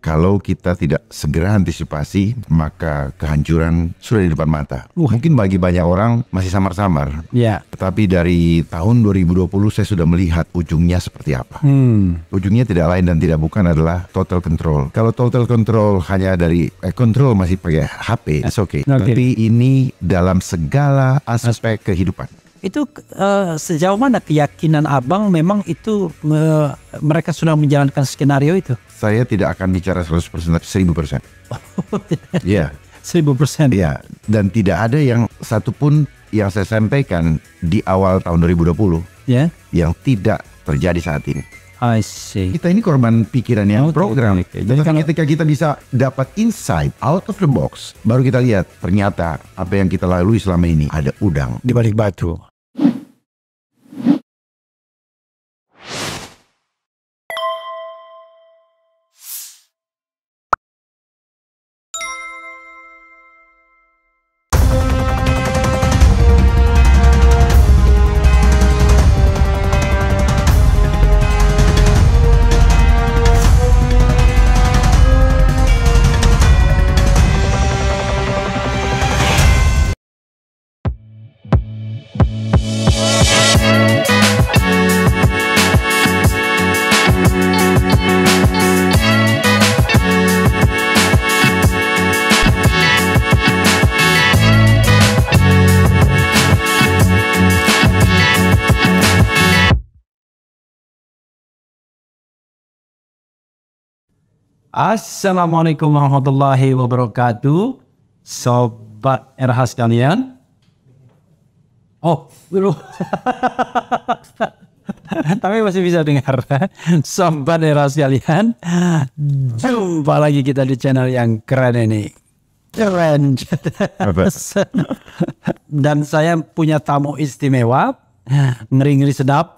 Kalau kita tidak segera antisipasi, maka kehancuran sudah di depan mata. Mungkin bagi banyak orang masih samar-samar. Tetapi dari tahun 2020 saya sudah melihat ujungnya seperti apa. Ujungnya tidak lain dan tidak bukan adalah total control. Kalau total control hanya dari control masih pakai HP, it's okay. Tapi ini dalam segala aspek kehidupan. Itu sejauh mana keyakinan abang memang itu mereka sudah menjalankan skenario itu? Saya tidak akan bicara 100%, 1000%. Iya. 1000%? Iya. Dan tidak ada yang satupun yang saya sampaikan di awal tahun 2020 yang tidak terjadi saat ini. I see. Kita ini korban pikiran yang program. Dan ketika kita bisa dapat insight out of the box, baru kita lihat ternyata apa yang kita lalui selama ini ada udang di balik batu. Assalamualaikum warahmatullahi wabarakatuh, sobat RH sekalian. Oh, belum. Tapi masih bisa dengar. Sobat RH sekalian, jumpa lagi kita di channel yang keren ini. Keren. Dan saya punya tamu istimewa, ngeri-ngeri sedap.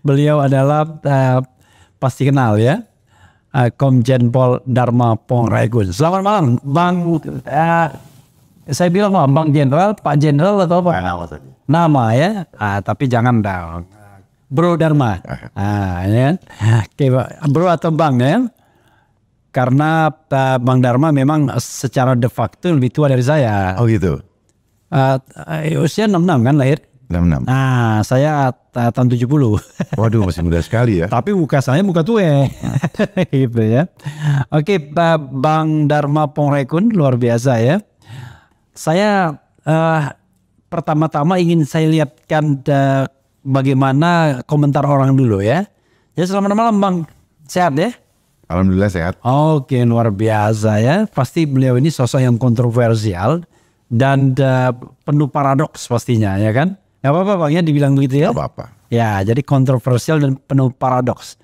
Beliau adalah pasti kenal ya, Komjen Pol Dharma Pongrekun. Selamat malam, Bang. Saya bilang Bang Jenderal, Pak Jenderal atau apa? Nama ya. Tapi jangan dong, Bro Dharma. Ya. Oke, Bro atau Bang ya. Karena Bang Dharma memang secara de facto lebih tua dari saya. Oh gitu. Usia 66 kan lahir? 66. Nah, saya tahun 70. Waduh, masih muda sekali ya. Tapi muka saya muka tua. Gitu ya. Oke, Bang Dharma Pongrekun, luar biasa ya. Saya pertama-tama ingin saya lihatkan bagaimana komentar orang dulu ya. Ya, selamat malam Bang. Sehat ya? Alhamdulillah sehat. Oke, luar biasa ya. Pasti beliau ini sosok yang kontroversial dan penuh paradoks pastinya ya kan? Gak apa-apa Bang ya dibilang begitu ya? Gak apa-apa. Ya, jadi kontroversial dan penuh paradoks.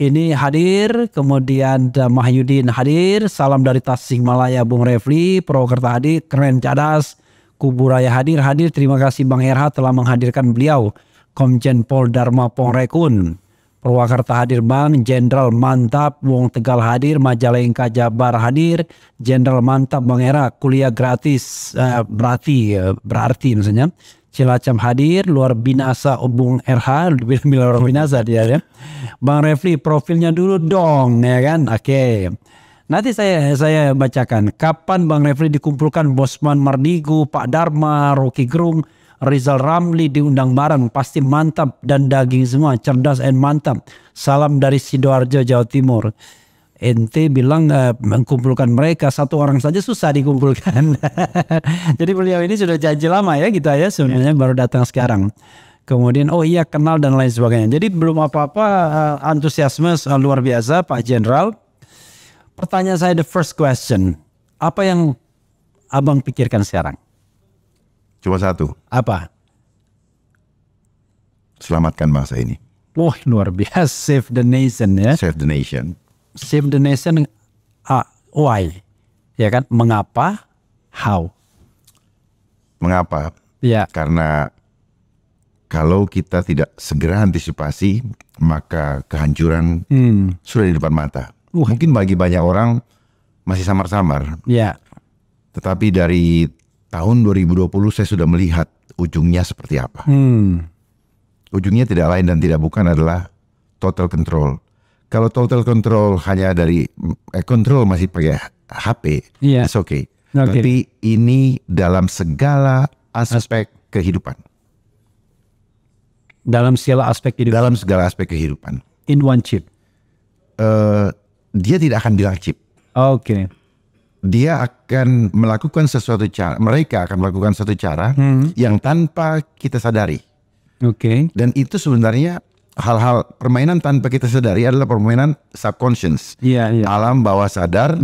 Ini hadir, kemudian Mahyudin hadir, salam dari Tasikmalaya Bung Refli, Purwokerto hadir, keren cadas, Kuburaya hadir. Terima kasih Bang RH telah menghadirkan beliau, Komjen Pol Dharma Pongrekun. Purwakarta hadir Bang, Jenderal mantap, Wong Tegal hadir, Majalengka Jabar hadir, Jenderal mantap Bang Era, kuliah gratis, berarti maksudnya. Cilacap hadir, luar binasa Bung RH, luar binasa dia ya. Bang Refli profilnya dulu dong ya kan, oke. Nanti saya bacakan, kapan Bang Refli dikumpulkan Bosman Mardigu, Pak Dharma, Rocky Gerung, Rizal Ramli diundang bareng, pasti mantap dan daging semua, cerdas dan mantap. Salam dari Sidoarjo, Jawa Timur. Ente bilang mengumpulkan mereka, satu orang saja susah dikumpulkan. Jadi beliau ini sudah janji lama ya kita ya, sebenarnya baru datang sekarang. Kemudian oh iya kenal dan lain sebagainya. Jadi belum apa-apa, antusiasme luar biasa Pak Jenderal. Pertanyaan saya the first question, apa yang Abang pikirkan sekarang? Cuma satu. Apa? Selamatkan bangsa ini. Wah, luar biasa. Save the nation ya. Save the nation. Save the nation. Why? Ya kan? Mengapa? How? Mengapa? Ya. Karena kalau kita tidak segera antisipasi, maka kehancuran sudah di depan mata. Mungkin bagi banyak orang masih samar-samar. Ya. Tetapi dari tahun 2020 saya sudah melihat ujungnya seperti apa. Ujungnya tidak lain dan tidak bukan adalah total control. Kalau total control hanya dari control masih pakai HP, it's okay. Tapi ini dalam segala aspek kehidupan. Dalam segala aspek kehidupan. Dalam segala aspek kehidupan. In one chip. Dia tidak akan bilang chip. Oke. Dia akan melakukan sesuatu cara. Mereka akan melakukan satu cara yang tanpa kita sadari. Oke. Dan itu sebenarnya hal-hal permainan tanpa kita sadari adalah permainan subconscious. Alam bawah sadar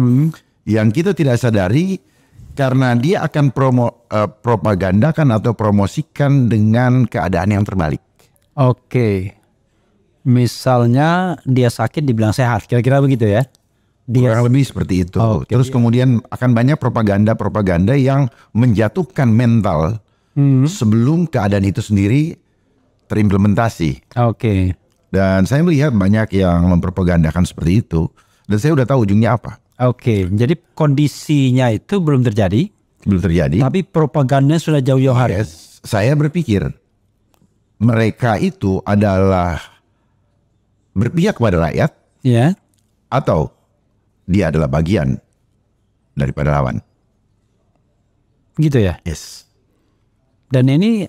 yang kita tidak sadari karena dia akan propagandakan atau promosikan dengan keadaan yang terbalik. Oke. Misalnya dia sakit dibilang sehat, kira-kira begitu ya? Kurang lebih seperti itu. Terus kemudian akan banyak propaganda yang menjatuhkan mental sebelum keadaan itu sendiri terimplementasi. Dan saya melihat banyak yang mempropagandakan seperti itu. Dan saya udah tahu ujungnya apa. Jadi kondisinya itu belum terjadi. Belum terjadi. Tapi propagandanya sudah jauh-jauh hari. Saya berpikir mereka itu adalah berpihak kepada rakyat. Atau dia adalah bagian daripada lawan. Gitu ya? Yes. Dan ini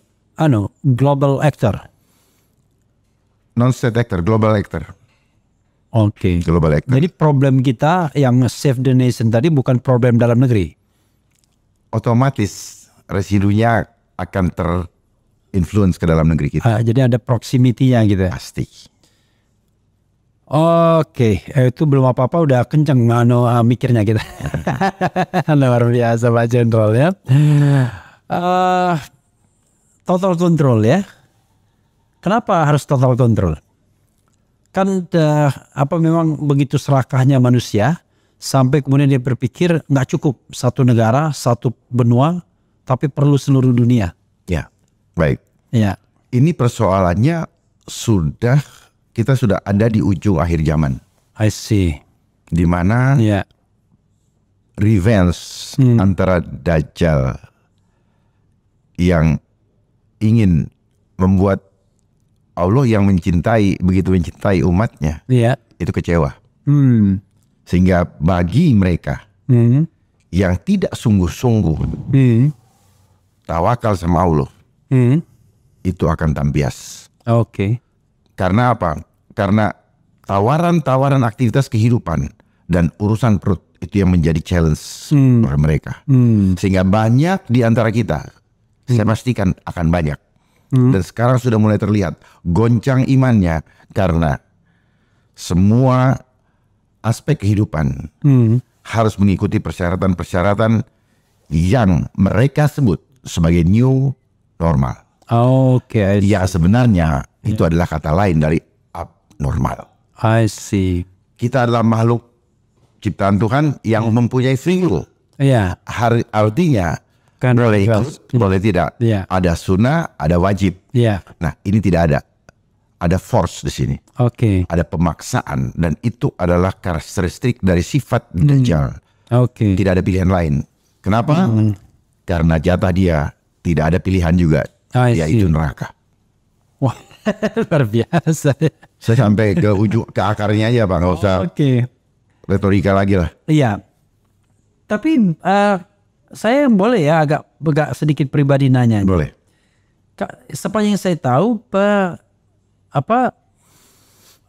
global actor. Non-state actor, global actor. Global actor. Jadi problem kita yang save the nation tadi bukan problem dalam negeri. Otomatis residunya akan terinfluence ke dalam negeri kita. Jadi ada proximity-nya gitu ya. Pasti. Itu belum apa-apa udah kenceng mikirnya kita. Luar biasa Pak Jenderal ya. Total control ya. Kenapa harus total control? Kan memang begitu serakahnya manusia sampai kemudian dia berpikir nggak cukup satu negara, satu benua, tapi perlu seluruh dunia. Ya, baik. Ya. Ini persoalannya kita sudah ada di ujung akhir zaman. I see. Di mana revenge antara Dajjal yang ingin membuat Allah yang begitu mencintai umatnya, itu kecewa. Sehingga bagi mereka yang tidak sungguh-sungguh tawakal sama Allah, itu akan tampias. Karena apa? Karena tawaran-tawaran aktivitas kehidupan dan urusan perut itu yang menjadi challenge oleh mereka. Sehingga banyak di antara kita, saya pastikan akan banyak. Dan sekarang sudah mulai terlihat goncang imannya karena semua aspek kehidupan harus mengikuti persyaratan-persyaratan yang mereka sebut sebagai new normal. Ya sebenarnya itu adalah kata lain dari abnormal. I see. Kita adalah makhluk ciptaan Tuhan yang mempunyai free will. Artinya boleh ikut, boleh tidak. Ada sunnah, ada wajib. Nah, ini tidak ada. Ada force di sini. Ada pemaksaan dan itu adalah karakteristik dari sifat Dajjal. Tidak ada pilihan lain. Kenapa? Karena jatah dia tidak ada pilihan juga, yaitu neraka. Wah, luar biasa. Saya sampai ke akarnya aja Pak, nggak usah retorika lagi lah. Iya. Tapi saya boleh ya agak sedikit pribadi nanya. Boleh. Sepanjang saya tahu,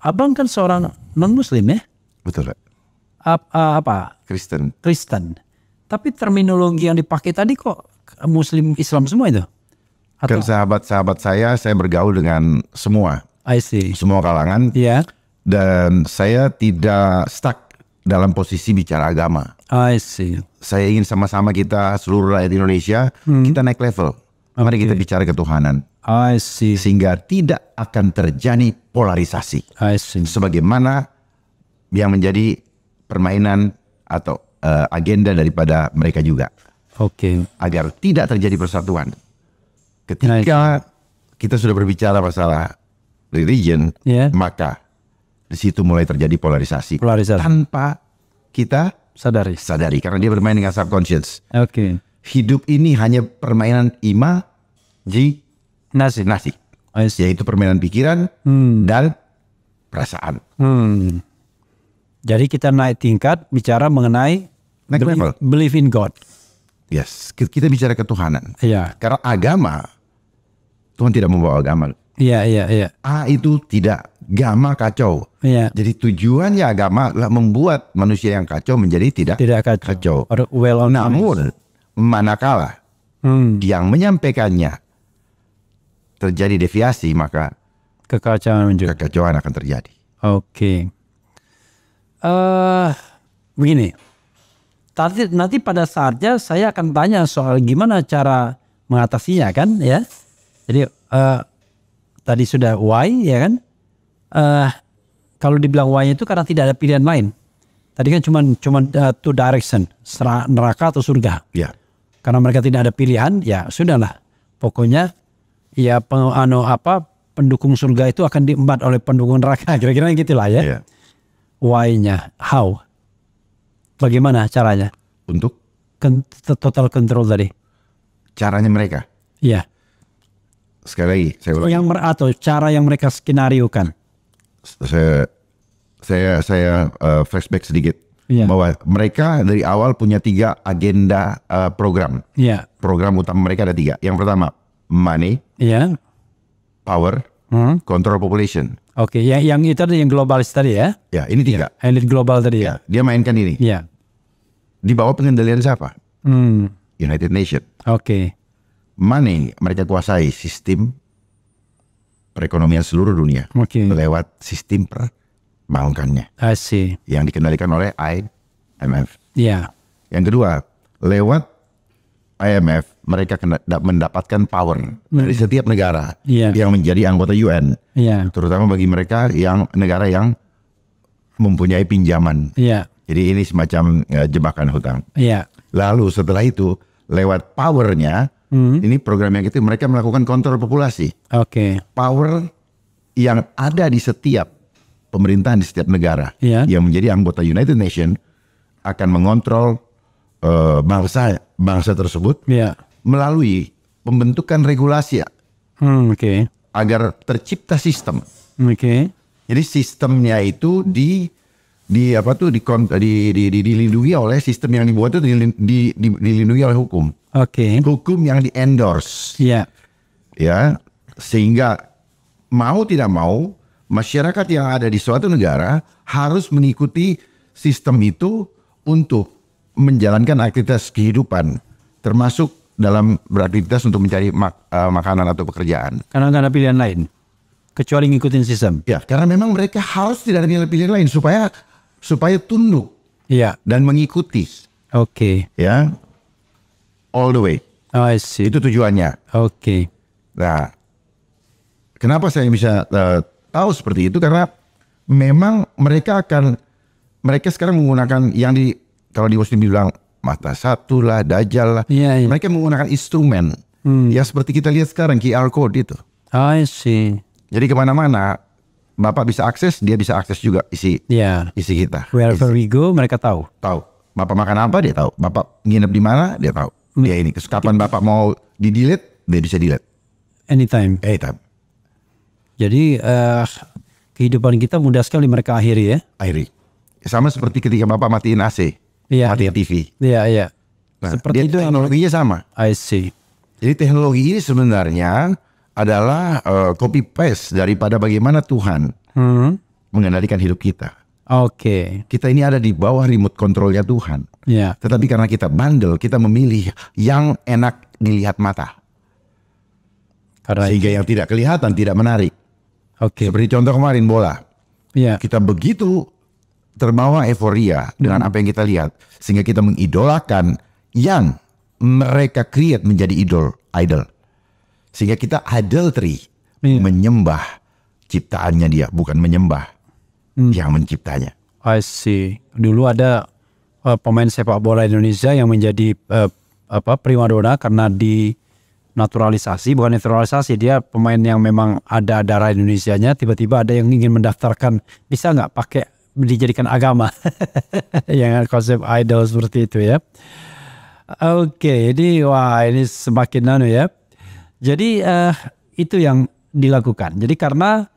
abang kan seorang non Muslim ya? Betul. Kristen. Tapi terminologi yang dipakai tadi kok Muslim Islam semua itu? Kan sahabat-sahabat saya bergaul dengan semua. I see. Semua kalangan. Dan saya tidak stuck dalam posisi bicara agama. I see. Saya ingin sama-sama kita seluruh rakyat Indonesia kita naik level. Mari kita bicara ketuhanan. I see. Sehingga tidak akan terjadi polarisasi. I see. Sebagaimana yang menjadi permainan atau agenda daripada mereka juga. Agar tidak terjadi persatuan. Ketika kita sudah berbicara masalah religion, maka di situ mulai terjadi polarisasi. Tanpa kita sadari karena dia bermain dengan subconscious. Hidup ini hanya permainan nasi. Yaitu permainan pikiran dan perasaan. Jadi kita naik tingkat bicara mengenai believe in God. Yes, kita bicara ketuhanan. Iya. Karena agama, Tuhan tidak membawa agama. Iya. Itu tidak agama kacau. Iya. Jadi tujuannya agama adalah membuat manusia yang kacau menjadi tidak kacau. Namun manakala yang menyampaikannya terjadi deviasi, maka kekacauan akan terjadi. Oke. Begini. Nanti pada saatnya saya akan tanya soal gimana cara mengatasinya kan ya. Jadi tadi sudah why ya kan. Kalau dibilang why itu karena tidak ada pilihan lain. Tadi kan cuma two direction, neraka atau surga. Ya. Karena mereka tidak ada pilihan, ya sudahlah. Pokoknya ya pendukung surga itu akan diembat oleh pendukung neraka, kira-kira gitulah ya. Yeah. Why-nya, how? Bagaimana caranya? Untuk total control tadi. Caranya mereka. Iya. Sekali lagi, saya ulangi. Atau cara yang mereka skenariokan. Saya flashback sedikit. Yeah. Bahwa mereka dari awal punya 3 agenda program. Yeah. Program utama mereka ada 3. Yang pertama, money, power, control population. Oke, yang itu ada yang globalis tadi ya? Ya, ini 3. Elit global tadi ya? Dia mainkan ini. Iya. Di bawah pengendalian siapa? United Nations. Oke. Money, mereka kuasai sistem perekonomian seluruh dunia. Lewat sistem perbankannya. I see. Yang dikendalikan oleh IMF. Iya. Yang kedua, lewat IMF mereka mendapatkan power dari setiap negara yang menjadi anggota UN, terutama bagi mereka yang negara yang mempunyai pinjaman. Jadi ini semacam jebakan hutang. Lalu setelah itu lewat powernya, ini program yang itu mereka melakukan kontrol populasi. Power yang ada di setiap pemerintahan di setiap negara yang menjadi anggota United Nations akan mengontrol bangsa tersebut melalui pembentukan regulasi agar tercipta sistem. Jadi sistemnya itu dilindungi oleh sistem yang dibuat itu dilindungi oleh hukum. Hukum yang di-endorse. Ya, sehingga mau tidak mau masyarakat yang ada di suatu negara harus mengikuti sistem itu untuk menjalankan aktivitas kehidupan, termasuk dalam beraktivitas untuk mencari makanan atau pekerjaan. Karena nggak ada pilihan lain, kecuali ngikutin sistem. Ya, karena memang mereka harus tidak ada pilihan lain supaya tunduk dan mengikuti. Ya, all the way. I see. Itu tujuannya. Nah, kenapa saya bisa tahu seperti itu? Karena memang mereka sekarang menggunakan yang kalau di Muslim bilang mata satu lah, dajjal lah. Mereka menggunakan instrumen yang seperti kita lihat sekarang, QR code itu. I see. Jadi kemana-mana Bapak bisa akses, dia bisa akses juga isi kita. Wherever we go, mereka tahu. Bapak makan apa, dia tahu. Bapak nginep di mana, dia tahu. Dia ini. Kapan Bapak mau di-delete, dia bisa delete. Anytime. Jadi kehidupan kita mudah sekali mereka akhiri ya. Sama seperti ketika Bapak matiin AC. Matiin TV. Nah, seperti itu teknologinya sama. I see. Jadi teknologi ini sebenarnya adalah copy paste daripada bagaimana Tuhan mengendalikan hidup kita. Kita ini ada di bawah remote kontrolnya Tuhan. Tetapi karena kita bandel, kita memilih yang enak dilihat mata. Sehingga yang tidak kelihatan tidak menarik. Seperti contoh kemarin bola. Kita begitu terbawa euforia dengan apa yang kita lihat, sehingga kita mengidolakan yang mereka create menjadi idol. Sehingga kita idolatry, menyembah ciptaannya dia, bukan menyembah yang menciptanya. I see. Dulu ada pemain sepak bola Indonesia yang menjadi primadona karena dinaturalisasi, bukan naturalisasi, dia pemain yang memang ada darah Indonesianya, tiba-tiba ada yang ingin mendaftarkan, bisa nggak pakai dijadikan agama. Yang konsep idol seperti itu ya. Jadi ini semakin ya. Jadi itu yang dilakukan. Jadi karena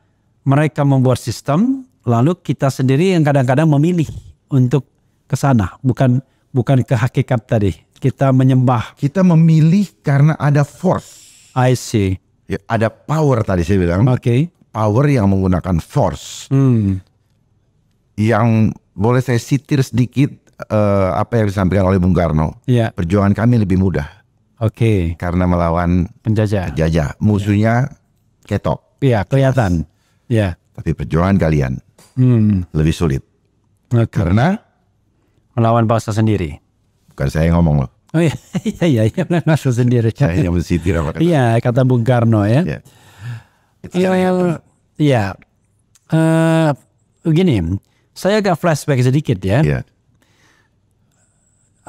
mereka membuat sistem, lalu kita sendiri yang kadang-kadang memilih untuk ke sana, bukan ke hakikat tadi. Kita menyembah. Kita memilih karena ada force. I see. Ya, ada power tadi saya bilang. Oke. Power yang menggunakan force. Yang boleh saya sitir sedikit apa yang disampaikan oleh Bung Karno. Yeah. Perjuangan kami lebih mudah. Oke. Karena melawan Penjajah. Musuhnya ketok. Iya, kelihatan. Iya. Tapi perjuangan kalian lebih sulit. Okay. Karena melawan bangsa sendiri. Bukan saya yang ngomong loh. Oh iya, iya, masuk sendiri. Saya yang mensitir apa kata. Iya, kata Bung Karno ya. Iya. Begini, saya agak flashback sedikit ya. Yeah.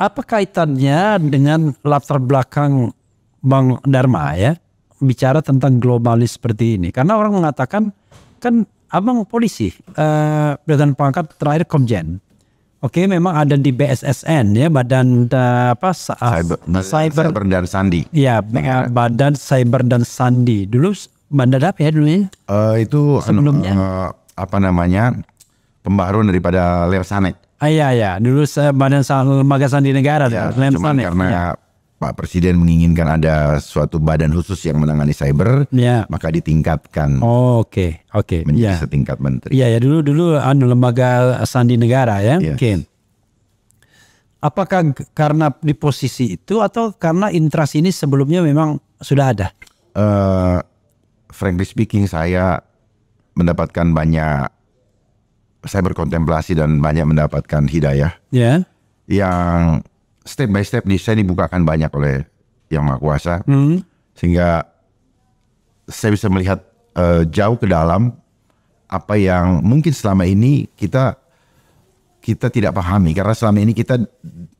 Apa kaitannya dengan latar belakang Bang Dharma ya, bicara tentang globalis seperti ini? Karena orang mengatakan, kan abang polisi dengan pangkat terakhir Komjen. Oke, memang ada di BSSN ya, Badan Cyber dan Sandi. Ya, Badan Cyber dan Sandi. Dulu Badan apa ya dulunya? Itu sebelumnya apa namanya? Pembaharuan daripada Lemsanek. Iya. Dulu Badan Lembaga Sandi Negara ya, Lemsanek. Karena Pak Presiden menginginkan ada suatu badan khusus yang menangani cyber, maka ditingkatkan. Oke. Menjadi setingkat menteri. Iya, dulu Lembaga Sandi Negara ya. Oke. Apakah karena di posisi itu atau karena interest ini sebelumnya memang sudah ada? Frankly speaking, saya mendapatkan banyak, saya berkontemplasi dan banyak mendapatkan hidayah. Yang step by step saya dibukakan banyak oleh Yang Maha Kuasa, sehingga saya bisa melihat jauh ke dalam apa yang mungkin selama ini kita tidak pahami, karena selama ini kita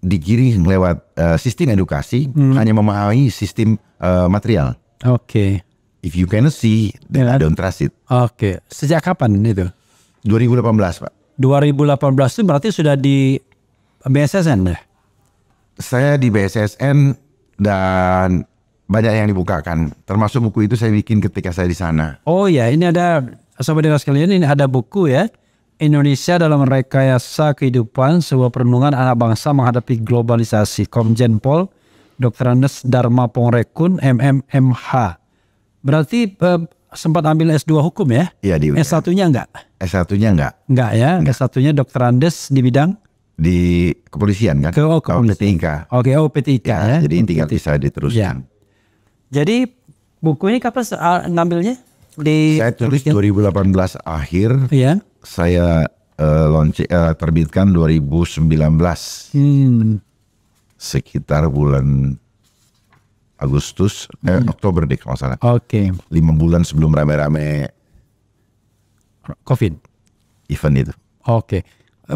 digiring lewat sistem edukasi, hanya memahami sistem material. Oke. If you cannot see, then I don't trust it. Oke. Sejak kapan itu? 2018, Pak. 2018 itu berarti sudah di BSSN ya? Saya di BSSN dan banyak yang dibukakan. Termasuk buku itu saya bikin ketika saya di sana. Oh ya, ini ada, sobat dengar sekalian, ini ada buku ya. Indonesia dalam Rekayasa Kehidupan, sebuah perenungan anak bangsa menghadapi globalisasi. Komjen Pol Dr. Andes Dharma Pongrekun, MMMH. Berarti sempat ambil S2 hukum ya? Iya, di S1-nya enggak? S1-nya enggak. Enggak ya? Enggak. S1-nya Dr. Andes di bidang? Di kepolisian kan? PTIK. Oke, PTIK ya. Jadi tinggal bisa diteruskan. Jadi buku ini kapan ngambilnya? Saya tulis 2018 akhir. Iya. Saya terbitkan 2019. Sekitar bulan Agustus, Oktober deh kalau salah. Oke. 5 bulan sebelum rame-rame COVID event itu. Oke.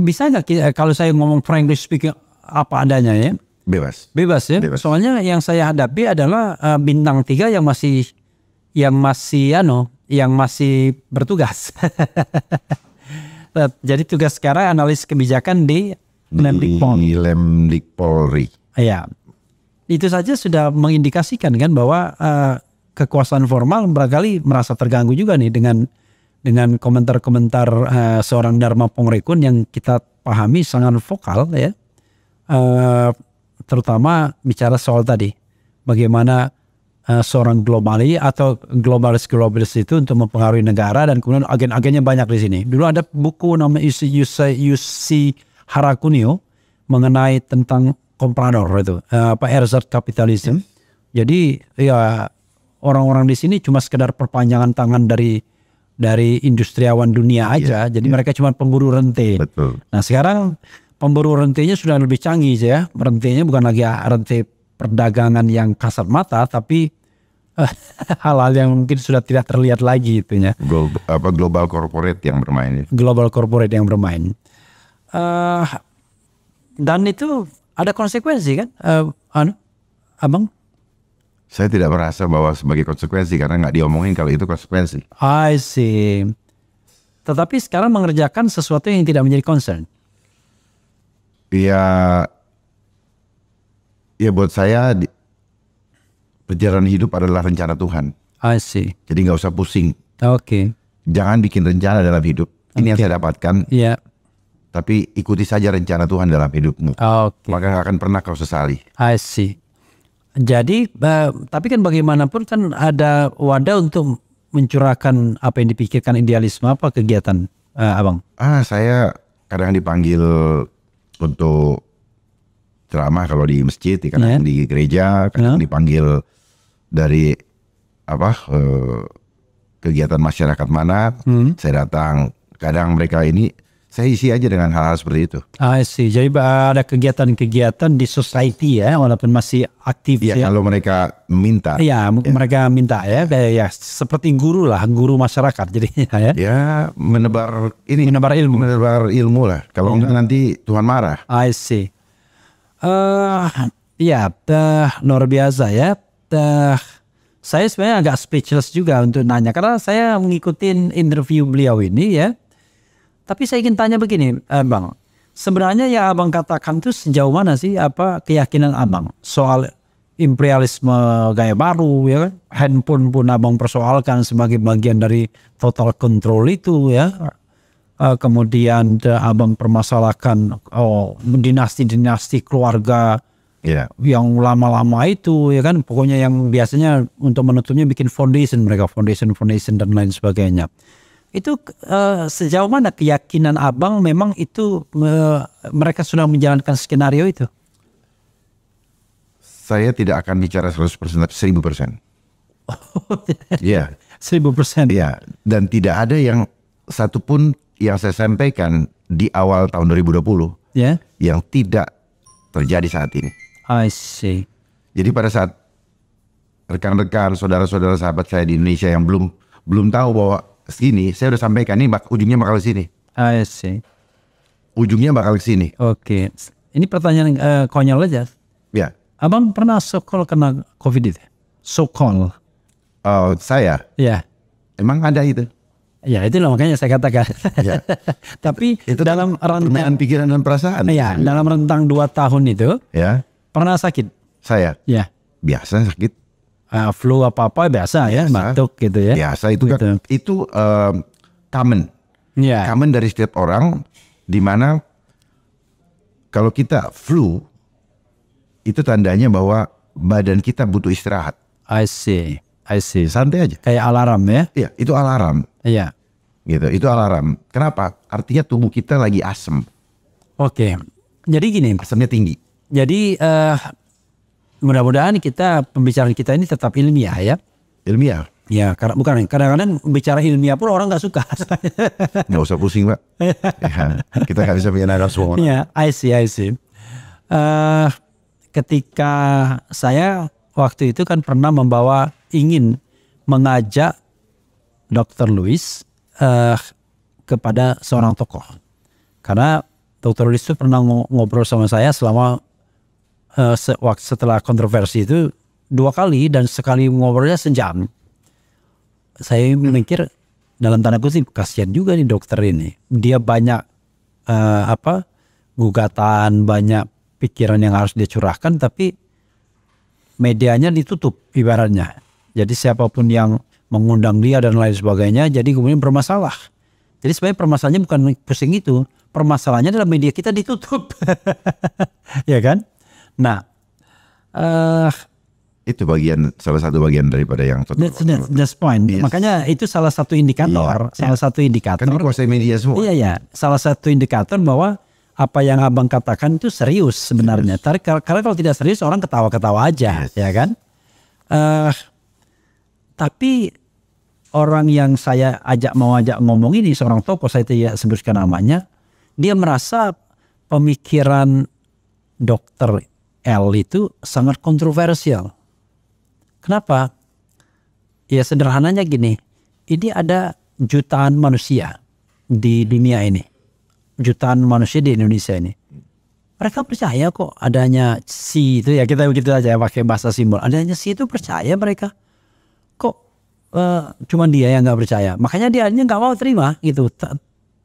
Bisa nggak kalau saya ngomong frankly speaking apa adanya ya? Bebas ya. Bebas. Soalnya yang saya hadapi adalah bintang 3 yang masih bertugas. Jadi tugas sekarang analis kebijakan di Lemdik Polri. Iya. Itu saja sudah mengindikasikan kan bahwa kekuasaan formal barangkali merasa terganggu juga nih dengan komentar-komentar seorang Dharma Pongrekun yang kita pahami sangat vokal ya. Terutama bicara soal tadi bagaimana seorang globalis itu untuk mempengaruhi negara, dan kemudian agen-agennya banyak di sini. Dulu ada buku namanya Yusi Harakunio mengenai tentang komprador itu, Erzard Capitalism. Jadi ya orang-orang di sini cuma sekedar perpanjangan tangan dari industriawan dunia aja. Jadi mereka cuma pemburu rente. Betul. Nah sekarang pemburu rentenya sudah lebih canggih ya. Rentenya bukan lagi rente perdagangan yang kasat mata, tapi hal-hal yang mungkin sudah tidak terlihat lagi itunya. Global corporate yang bermain. Global corporate yang bermain. Dan itu ada konsekuensi kan, abang? Saya tidak merasa bahwa sebagai konsekuensi karena nggak diomongin kalau itu konsekuensi. I see. Tetapi sekarang mengerjakan sesuatu yang tidak menjadi concern. Ya buat saya perjalanan hidup adalah rencana Tuhan. I see. Jadi nggak usah pusing. Oke. Jangan bikin rencana dalam hidup. Ini yang saya dapatkan. Iya. Tapi ikuti saja rencana Tuhan dalam hidupmu. Maka gak akan pernah kau sesali. I see. Jadi, tapi kan bagaimanapun kan ada wadah untuk mencurahkan apa yang dipikirkan, idealisme apa kegiatan abang? Saya kadang dipanggil untuk ceramah kalau di masjid, kadang di gereja, kadang dipanggil dari kegiatan masyarakat mana, saya datang. Kadang mereka ini saya isi aja dengan hal-hal seperti itu. I see. Jadi ada kegiatan-kegiatan di society ya, walaupun masih aktif ya. Kalau mereka minta. Iya, mereka minta ya, kayak seperti guru lah, guru masyarakat jadinya ya. Ya, menebar ilmu lah. Kalau enggak nanti Tuhan marah. I see. Luar biasa ya. Saya sebenarnya agak speechless juga untuk nanya karena saya mengikuti interview beliau ini ya. Tapi saya ingin tanya begini, Bang. Sebenarnya yang Abang katakan itu sejauh mana sih keyakinan Abang soal imperialisme gaya baru ya kan? Handphone pun Abang persoalkan sebagai bagian dari total control itu ya. Kemudian Abang permasalahkan dinasti-dinasti keluarga yang lama-lama itu ya kan. Pokoknya yang biasanya untuk menutupnya bikin foundation dan lain sebagainya. Itu sejauh mana keyakinan Abang memang itu mereka sudah menjalankan skenario itu? Saya tidak akan bicara 100%, 1000%. Iya. 1000%. Iya. Dan tidak ada yang satupun yang saya sampaikan di awal tahun 2020 yang tidak terjadi saat ini. I see. Jadi pada saat rekan-rekan, saudara-saudara sahabat saya di Indonesia yang belum tahu bahwa sini, saya udah sampaikan nih ujungnya bakal ke sini. I see. Ujungnya bakal ke sini. Oke. Ini pertanyaan konyol aja. Ya. Abang pernah so-called kena COVID itu? So-called. Saya? Ya. Emang ada itu? Ya itu lah makanya saya katakan. Ya. Tapi itu dalam rentang pikiran dan perasaan. Ya, dalam rentang 2 tahun itu. Ya. Pernah sakit? Saya? Ya. Biasa sakit. Flu apa-apa biasa ya, batuk gitu ya. Biasa itu gitu. Itu common. Yeah. Common dari setiap orang, di mana kalau kita flu itu tandanya bahwa badan kita butuh istirahat. I see. Santai aja. Kayak alarm ya? Iya, itu alarm. Iya. Gitu, itu alarm. Kenapa? Artinya tubuh kita lagi asem. Oke. Jadi gini. Asemnya tinggi. Jadi mudah-mudahan pembicaraan kita ini tetap ilmiah ya. Ilmiah? Ya, bukan kadang-kadang bicara ilmiah pun orang nggak suka. Nggak usah pusing Pak. Ya, kita nggak bisa menyenangkan semua orang. Ya, I see. Ketika saya waktu itu kan pernah ingin mengajak Dr. Lewis kepada seorang tokoh. Karena Dr. Lewis itu pernah ngobrol sama saya selama setelah kontroversi itu 2 kali dan sekali ngobrolnya sejam. Saya mikir dalam tanda kutip kasihan juga nih dokter ini. Dia banyak gugatan, banyak pikiran yang harus dia curahkan tapi medianya ditutup ibaratnya. Jadi siapapun yang mengundang dia dan lain sebagainya jadi kemudian bermasalah. Jadi sebenarnya permasalahannya bukan pusing itu. Permasalahannya adalah media kita ditutup. Ya kan? Nah, itu salah satu bagian daripada yang that's point. Yes. Makanya itu salah satu indikator, Kan dikuasai media semua. Iya, salah satu indikator bahwa apa yang Abang katakan itu serius sebenarnya. Karena kalau tidak serius orang ketawa-ketawa aja, ya kan? Tapi orang yang saya mau ajak ngomong ini seorang tokoh, saya tidak sebutkan namanya, dia merasa pemikiran Dr. L itu sangat kontroversial. Kenapa? Ya sederhananya gini, ini ada jutaan manusia di dunia ini, jutaan manusia di Indonesia ini. Mereka percaya kok adanya si itu ya, kita begitu aja pakai bahasa simbol. Adanya si itu percaya mereka. Kok cuma dia yang nggak percaya? Makanya dia nggak mau terima gitu.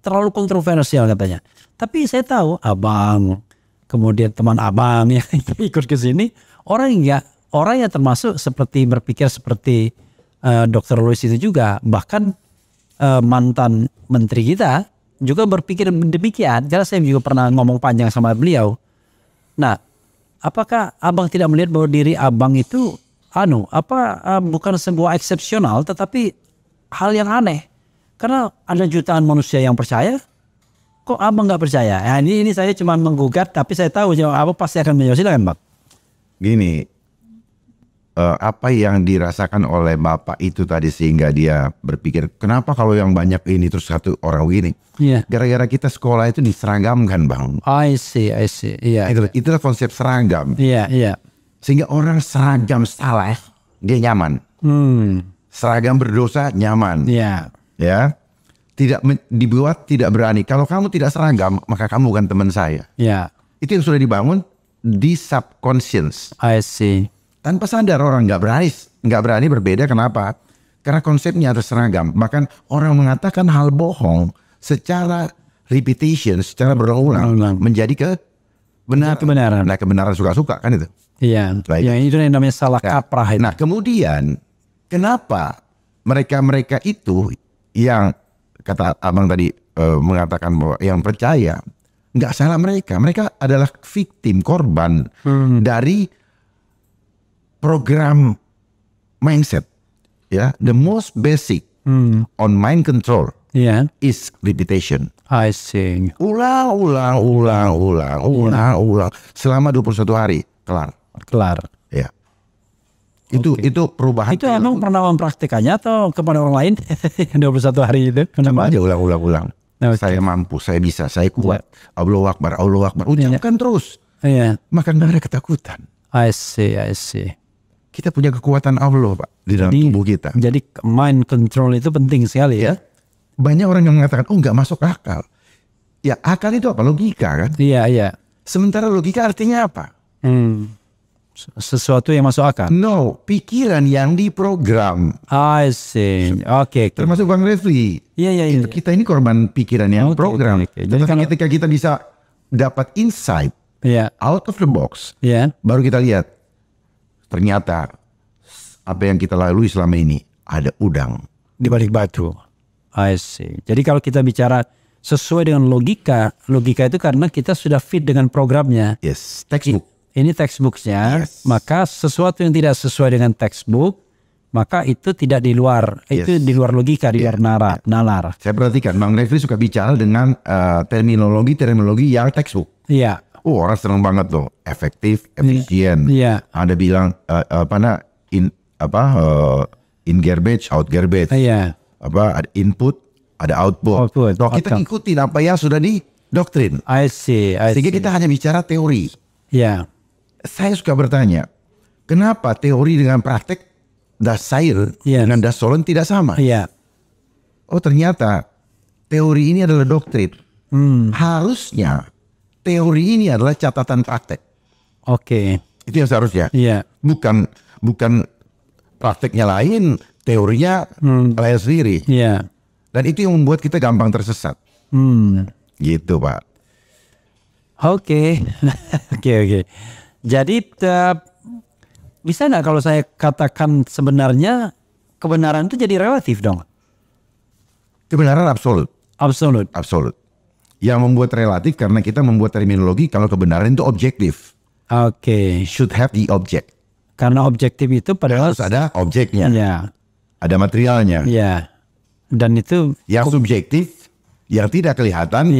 Terlalu kontroversial katanya. Tapi saya tahu Abang, kemudian teman Abang yang ikut ke sini orang yang termasuk berpikir seperti Dr. Lewis itu juga, bahkan mantan menteri kita juga berpikir demikian, karena saya juga pernah ngomong panjang sama beliau. Nah, apakah abang tidak melihat bahwa diri abang itu bukan sebuah eksepsional, tetapi hal yang aneh? Karena ada jutaan manusia yang percaya, kok abang nggak percaya? Nah, ini saya cuma menggugat, tapi saya tahu abang pasti akan menjawab. Silakan, Bang. Gini, apa yang dirasakan oleh bapak itu tadi sehingga dia berpikir kenapa kalau yang banyak ini terus satu orang begini? Gara-gara kita sekolah itu diseragamkan, Bang. I see. Iya. Itulah konsep seragam. Iya. Sehingga orang seragam salah dia nyaman. Seragam berdosa nyaman. Iya. Ya. Dibuat tidak berani. Kalau kamu tidak seragam maka kamu bukan teman saya. Iya. Itu yang sudah dibangun di subconscious. I see. Tanpa sadar orang nggak berani berbeda. Kenapa? Karena konsepnya harus seragam. Bahkan orang mengatakan hal bohong secara repetition, secara berulang menjadi kebenaran. Nah, kebenaran suka-suka kan itu. Iya. Yang itu yang namanya salah kaprah. Nah, kemudian kenapa mereka itu yang kata abang tadi mengatakan bahwa yang percaya, nggak salah mereka adalah victim, korban dari program mindset, ya. The most basic on mind control is repetition. I see. Ulang selama 21 hari, kelar. Ya. Itu perubahan. Itu emang pernah mempraktikannya atau kepada orang lain 21 hari itu? Coba aja ulang. Saya mampu, saya bisa, saya kuat. Allahu Akbar. Ucapkan terus. Iya. Maka nggak ada ketakutan. I see. Kita punya kekuatan Allah, Pak, di dalam tubuh kita. Jadi mind control itu penting sekali ya. Banyak orang yang mengatakan, nggak masuk akal. Ya, akal itu apa? Logika kan? Iya. Sementara logika artinya apa? Sesuatu yang masuk akal. No, pikiran yang diprogram. I see. Oke. Termasuk Bang Refli. Iya. Kita ini korban pikiran yang program. Jadi ketika kita bisa dapat insight out of the box, baru kita lihat. Ternyata apa yang kita lalui selama ini ada udang di balik batu. I see. Jadi kalau kita bicara sesuai dengan logika itu karena kita sudah fit dengan programnya. Yes, textbook. Ini textbooknya. Yes. Maka sesuatu yang tidak sesuai dengan textbook, maka itu tidak di luar. Itu di luar logika, di luar nalar. Saya perhatikan Bang Refli suka bicara dengan terminologi yang textbook. Iya. Orang senang banget loh, efektif, efisien. Iya. Ada bilang in garbage, out garbage. Iya. Ada input, ada output. Kita ikutin apa yang sudah di doktrin. I see. Sehingga kita hanya bicara teori. Iya. Saya suka bertanya, kenapa teori dengan praktek das Seil dengan das Solon tidak sama? Iya. Oh, ternyata teori ini adalah doktrin. Harusnya teori ini adalah catatan praktek. Oke. Itu yang seharusnya. Iya. Bukan prakteknya lain, teorinya lain sendiri. Iya. Dan itu yang membuat kita gampang tersesat. Gitu, Pak. Oke. Jadi bisa nggak kalau saya katakan sebenarnya kebenaran itu jadi relatif dong? Kebenaran absolut. Absolut. Yang membuat relatif karena kita membuat terminologi kalau kebenaran itu objektif. Oke. Should have the object. Karena objektif itu padahal harus ada objeknya. Ya. Ada materialnya. Ya. Dan itu yang subjektif, yang tidak kelihatan,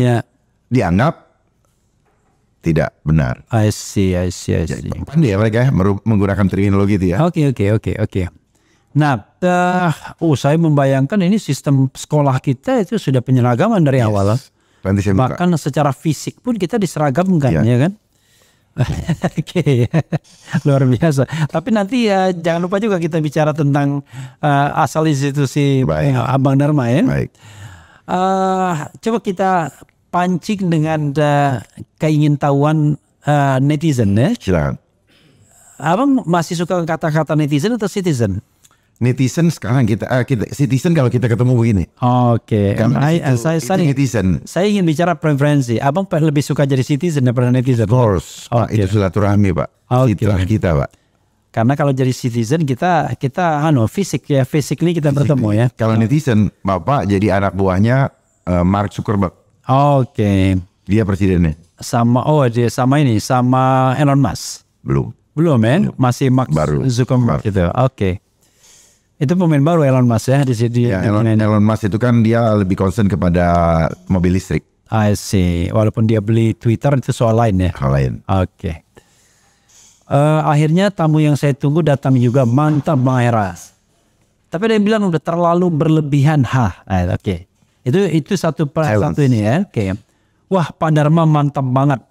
dianggap tidak benar. I see. Pandai mereka menggunakan terminologi itu ya. Oke. Nah, saya membayangkan ini sistem sekolah kita itu sudah penyeragaman dari awal. Bahkan secara fisik pun kita diseragamkan, ya kan? Oke, luar biasa. Tapi nanti jangan lupa juga kita bicara tentang asal institusi Abang Dharma ya. Baik. Coba kita pancing dengan keingintahuan netizen ya. Silakan. Abang masih suka kata-kata netizen atau citizen? Netizen sekarang kita citizen kalau kita ketemu begini. Oke. Netizen. Saya ingin bicara preferensi. Abang lebih suka jadi citizen daripada netizen? Of course. Itu silaturahmi, Pak. Itulah kita, Pak. Karena kalau jadi citizen kita physically kita bertemu ya. Kalau netizen, Bapak jadi anak buahnya Mark Zuckerberg. Oke. Dia presidennya. Sama Elon Musk. Belum ya? Masih Mark Zuckerberg gitu. Oke. Itu pemain baru Elon Musk ya di sini. Ya, Elon Musk itu kan dia lebih concern kepada mobil listrik. I see. Walaupun dia beli Twitter itu soal lain ya. Soal lain. Oke. Akhirnya tamu yang saya tunggu datang juga, mantap Bang Hera. Tapi ada yang bilang udah terlalu berlebihan. Oke. Itu satu ini ya. Oke. Wah, Pak Dharma mantap banget.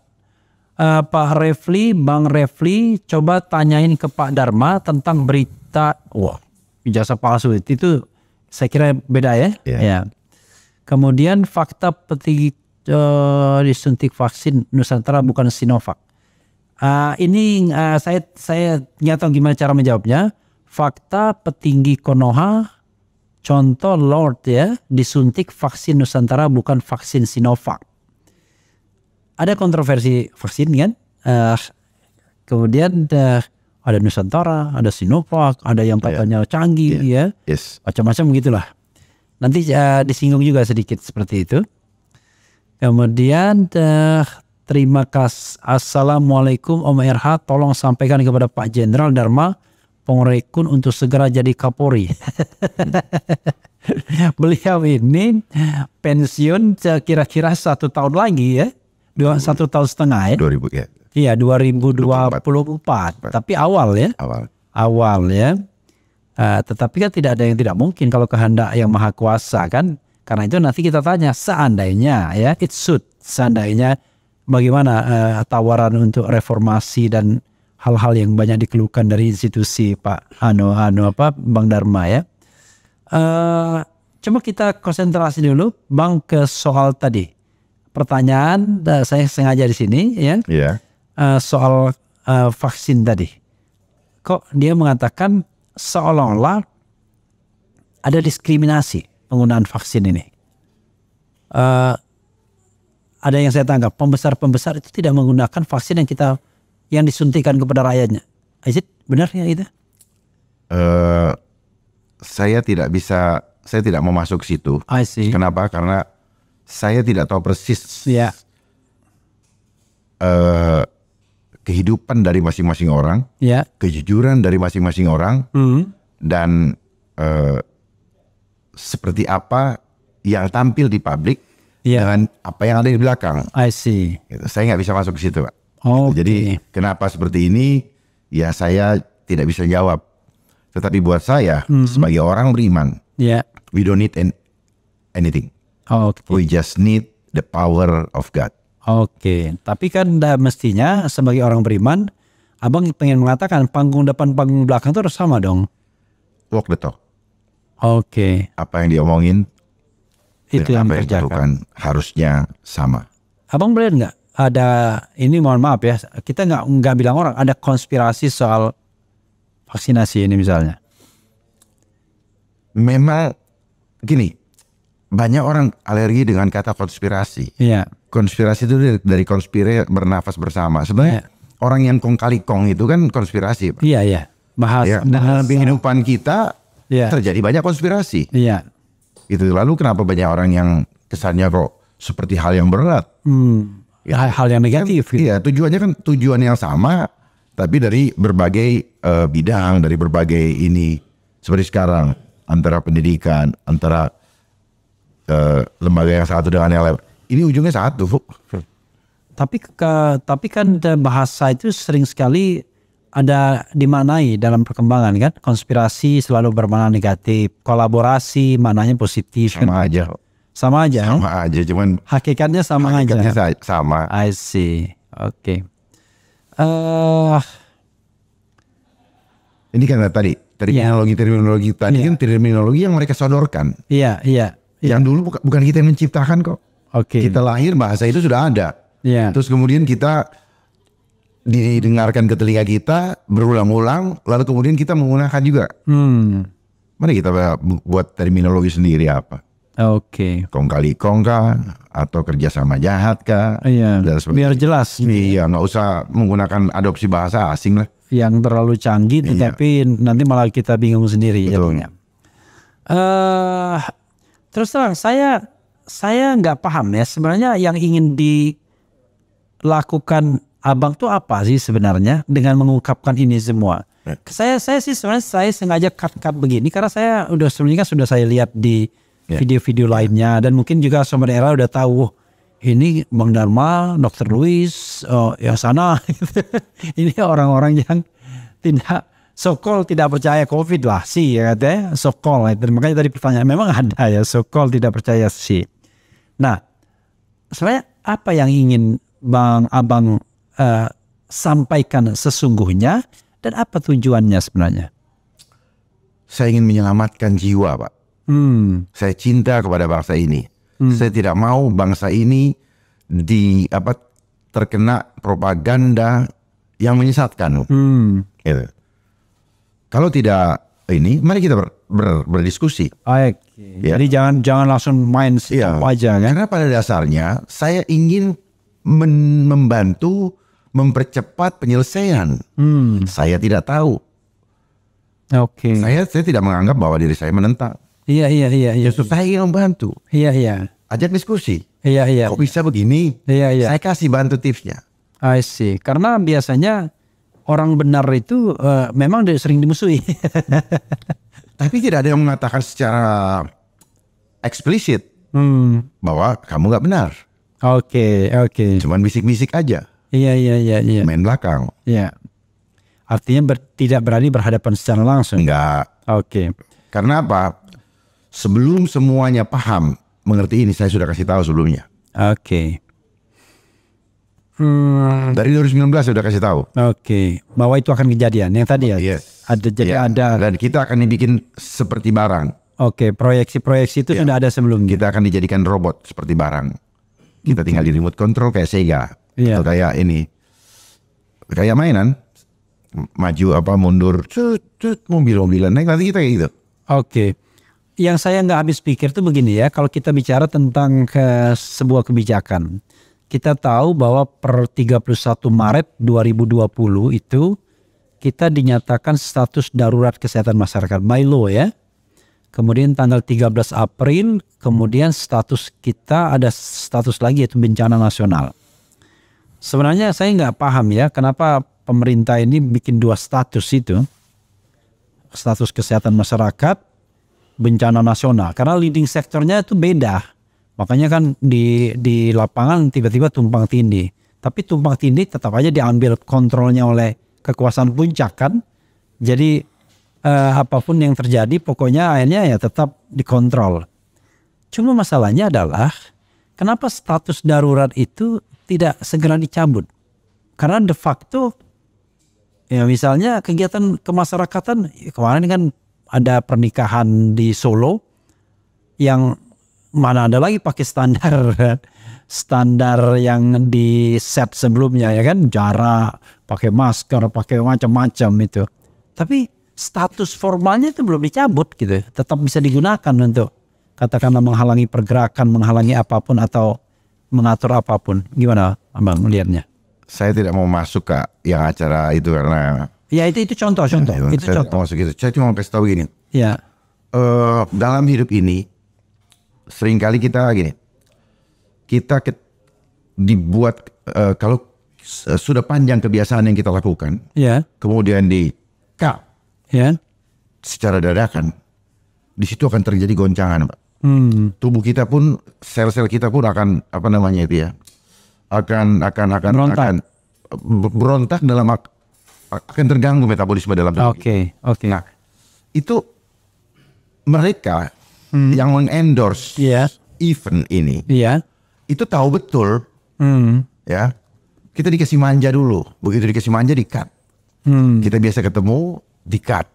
Pak Refli, Bang Refli, coba tanyain ke Pak Dharma tentang berita. Wah, ijazah palsu itu saya kira beda ya. Ya. Kemudian fakta petinggi disuntik vaksin Nusantara bukan Sinovac. Ini saya nggak tahu gimana cara menjawabnya. Fakta petinggi Konoha, contoh Lord ya, disuntik vaksin Nusantara bukan vaksin Sinovac. Ada kontroversi vaksin kan? Kemudian ada Nusantara, ada Sinovac, ada yang katanya canggih ya, macam-macam gitulah. Nanti disinggung juga sedikit seperti itu. Kemudian terima kasih. Assalamualaikum Om RH, tolong sampaikan kepada Pak Jenderal Dharma Pongrekun untuk segera jadi Kapolri. Beliau ini pensiun kira-kira 1 tahun lagi ya. 1 tahun setengah ya. 2000 ya. Iya 2024. Tapi awal ya. Awal ya. Tetapi kan tidak ada yang tidak mungkin kalau kehendak yang maha kuasa kan. Karena itu nanti kita tanya seandainya ya. Seandainya bagaimana tawaran untuk reformasi dan hal-hal yang banyak dikeluhkan dari institusi Pak Bang Dharma ya. Coba kita konsentrasi dulu Bang ke soal tadi. Pertanyaan saya sengaja di sini ya. Soal vaksin tadi. Kok dia mengatakan seolah-olah ada diskriminasi penggunaan vaksin ini. Ada yang saya tangkap, pembesar-pembesar itu tidak menggunakan vaksin yang disuntikan kepada rakyatnya. Is it benar ya itu? Saya tidak mau masuk ke situ. I see. Kenapa? Karena saya tidak tahu persis kehidupan dari masing-masing orang, kejujuran dari masing-masing orang, dan seperti apa yang tampil di publik dengan apa yang ada di belakang. I see. Saya nggak bisa masuk ke situ, Pak. Jadi kenapa seperti ini? Ya saya tidak bisa jawab. Tetapi buat saya sebagai orang beriman, we don't need anything. We just need the power of God. Tapi kan mestinya sebagai orang beriman, Abang pengen mengatakan panggung depan panggung belakang itu harus sama dong. Walk the talk. Apa yang diomongin itu yang dikerjakan harusnya sama. Abang melihat nggak ada ini, mohon maaf ya, kita nggak bilang orang ada konspirasi soal vaksinasi ini misalnya. Memang gini, banyak orang alergi dengan kata konspirasi. Konspirasi itu dari konspirasi bernafas bersama. Sebenarnya orang yang kong kali kong itu kan konspirasi, Pak. Bahas dalam kehidupan kita terjadi banyak konspirasi. Itu lalu kenapa banyak orang yang kesannya kok seperti hal yang berat? Hal yang negatif. Iya, tujuannya kan tujuan yang sama, tapi dari berbagai bidang, dari berbagai ini. Seperti sekarang antara pendidikan, antara lembaga yang satu dengan yang lain. Ini ujungnya satu. Tapi kan bahasa itu sering sekali ada dimaknai dalam perkembangan kan. Konspirasi selalu bermakna negatif, kolaborasi maknanya positif. Sama aja, cuman hakikatnya sama aja. Sama. I see. Ini kan tadi terminologi tadi kan terminologi yang mereka sodorkan. Yang dulu bukan kita yang menciptakan kok. Kita lahir bahasa itu sudah ada. Terus kemudian kita didengarkan ke telinga kita berulang-ulang, lalu kemudian kita menggunakan juga. Mari kita buat terminologi sendiri apa? Kong kali kong kah, atau kerjasama jahat kah? Biar jelas. Nggak usah menggunakan adopsi bahasa asing lah. Yang terlalu canggih, tapi nanti malah kita bingung sendiri. Betul. Terus terang, saya saya nggak paham ya sebenarnya yang ingin dilakukan Abang tuh apa sih sebenarnya dengan mengungkapkan ini semua. Saya sih sebenarnya saya sengaja cut begini karena saya sebelumnya sudah saya lihat di video-video lainnya dan mungkin juga Sobat Era udah tahu ini Bang Dharma, Dr. Louis, yang sana ini orang-orang yang tidak so-called tidak percaya COVID lah sih ya katanya so-called. Makanya tadi pertanyaan memang ada ya so-called tidak percaya sih. Nah sebenarnya apa yang ingin Abang sampaikan sesungguhnya dan apa tujuannya sebenarnya? Saya ingin menyelamatkan jiwa, Pak. Saya cinta kepada bangsa ini. Saya tidak mau bangsa ini terkena propaganda yang menyesatkan. Gitu. Kalau tidak ini, mari kita berdiskusi. Baik. Ya. Jadi jangan langsung main aja kan? Karena pada dasarnya saya ingin membantu mempercepat penyelesaian. Saya tidak tahu. Oke. Saya tidak menganggap bahwa diri saya menentang. Iya. Justru saya ingin membantu. Iya. Ajak diskusi. Iya. Kok bisa begini? Iya. Saya kasih bantu tipsnya. I see. Karena biasanya orang benar itu memang sering dimusuhi. Tapi tidak ada yang mengatakan secara eksplisit bahwa kamu nggak benar. Oke. Cuman bisik-bisik aja. Iya. Main belakang. Iya. Artinya tidak berani berhadapan secara langsung. Enggak. Oke. Karena apa? Sebelum semuanya paham mengerti ini, saya sudah kasih tahu sebelumnya. Oke. Dari 2019 saya sudah kasih tahu. Oke. Bahwa itu akan kejadian. Yang tadi ya. Yes. Ada. Dan kita akan dibikin seperti barang. Oke. Proyeksi itu sudah ada sebelumnya. Kita akan dijadikan robot seperti barang. Kita tinggal di remote control kayak Sega. Atau kayak ini. Kayak mainan. Maju mundur. Mobil-mobilan naik nanti kita kayak gitu. Oke. Yang saya nggak habis pikir tuh begini ya. Kalau kita bicara tentang sebuah kebijakan. Kita tahu bahwa per 31 Maret 2020 itu kita dinyatakan status darurat kesehatan masyarakat by law ya. Kemudian tanggal 13 April kemudian status kita ada status lagi yaitu bencana nasional. Sebenarnya saya nggak paham ya kenapa pemerintah ini bikin dua status itu. Status kesehatan masyarakat, bencana nasional. Karena leading sektornya itu beda. Makanya kan di lapangan tiba-tiba tumpang tindih. Tapi tumpang tindih tetap aja diambil kontrolnya oleh kekuasaan puncak kan. Jadi apapun yang terjadi pokoknya akhirnya ya tetap dikontrol. Cuma masalahnya adalah kenapa status darurat itu tidak segera dicabut. Karena de facto ya misalnya kegiatan kemasyarakatan kemarin kan ada pernikahan di Solo yang mana ada lagi pakai standar yang di set sebelumnya ya kan, jarak, pakai masker, pakai macam-macam itu. Tapi status formalnya itu belum dicabut gitu, tetap bisa digunakan untuk katakanlah menghalangi pergerakan, menghalangi apapun atau mengatur apapun. Gimana Abang melihatnya? Saya tidak mau masuk ke yang acara itu karena ya itu contoh. Itu contoh. Masuk itu. Saya cuma mau kasih tahu gini. Ya. Dalam hidup ini seringkali kita dibuat kalau sudah panjang kebiasaan yang kita lakukan, kemudian di-cut secara dadakan, di situ akan terjadi goncangan, Pak. Tubuh kita pun, sel-sel kita pun akan akan berontak akan terganggu metabolisme dalam tubuh. Oke. Nah, itu mereka yang mengendorse event ini, itu tahu betul, ya kita dikasih manja dulu, begitu dikasih manja di-cut, kita biasa ketemu di-cut,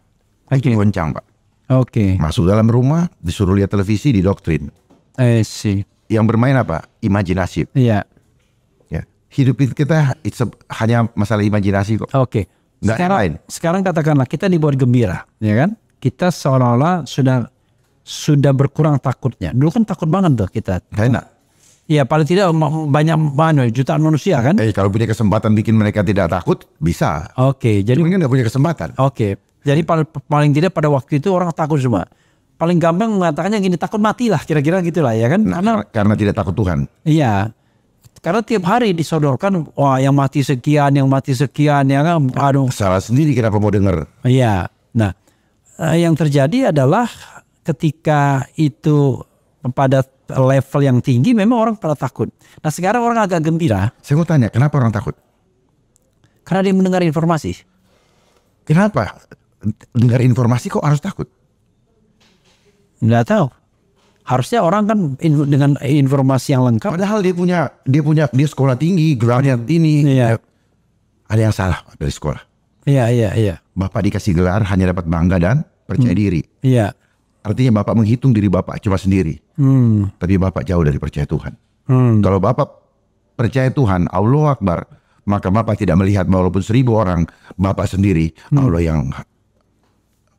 goncang Pak. Masuk dalam rumah, disuruh lihat televisi, didoktrin. Yang bermain apa? Imajinasi. Ya. Hidup kita hanya masalah imajinasi kok. Sekarang katakanlah kita dibuat gembira, ya kan? Kita seolah-olah sudah berkurang takutnya. Dulu kan takut banget tuh kita. Enak. Ya paling tidak banyak jutaan manusia kan. Kalau punya kesempatan bikin mereka tidak takut, bisa. Jadi mungkin nggak punya kesempatan. Jadi paling tidak pada waktu itu orang takut semua. paling gampang mengatakannya gini, takut mati lah kira-kira gitulah ya kan. Karena tidak takut Tuhan. Iya. Karena tiap hari disodorkan, wah yang mati sekian ya kan. Aduh. Salah sendiri kenapa mau dengar. Iya. Nah, yang terjadi adalah ketika itu pada level yang tinggi memang orang pada takut. Nah sekarang orang agak gembira. Saya mau tanya, kenapa orang takut? Karena dia mendengar informasi. Kenapa? Dengar informasi kok harus takut? Nggak tahu. Harusnya orang kan dengan informasi yang lengkap. Padahal dia sekolah tinggi, gelarnya ini. Iya. Ada yang salah dari sekolah. Iya. Bapak dikasih gelar hanya dapat bangga dan percaya diri. Iya. Artinya Bapak menghitung diri Bapak cuma sendiri. Tapi Bapak jauh dari percaya Tuhan. Kalau Bapak percaya Tuhan, Allah Akbar, maka Bapak tidak melihat walaupun 1000 orang, Bapak sendiri, Allah yang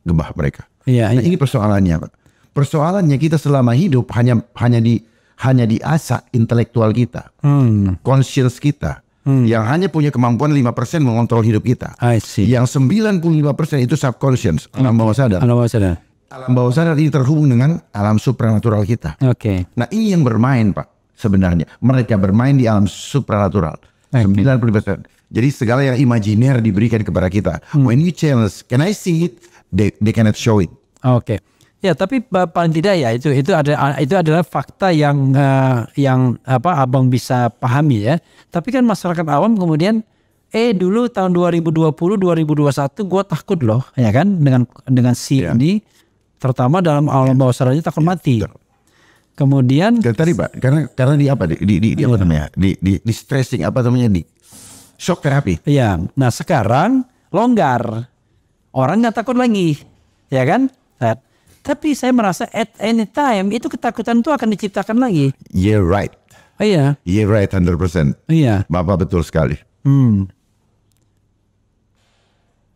gembah mereka. Iya. Nah, ini persoalannya, Pak. Persoalannya kita selama hidup hanya diasah intelektual kita, conscience kita, yang hanya punya kemampuan 5% mengontrol hidup kita. I see. Yang 95% itu subconscious, alam bawah sadar. Alam bawah sadar ini terhubung dengan alam supranatural kita. Oke. Nah ini yang bermain Pak sebenarnya. Mereka bermain di alam supranatural. 90%. Jadi segala yang imajiner diberikan kepada kita. When you challenge, can I see it? They cannot show it. Oke. Ya tapi paling tidak ya itu adalah fakta yang abang bisa pahami ya. Tapi kan masyarakat awam kemudian dulu tahun 2020 2021 gue takut loh ya kan dengan ini. Terutama dalam alam bawah sadarnya takut mati. Kemudian tadi Pak, karena di apa apa namanya? Di stressing apa namanya di shock terapi. Iya. Nah, sekarang longgar. Orang nggak takut lagi. Ya kan? Nah, tapi saya merasa at any time itu ketakutan itu akan diciptakan lagi. Yeah right. Oh, iya. Yeah right 100%. Iya. Bapak betul sekali.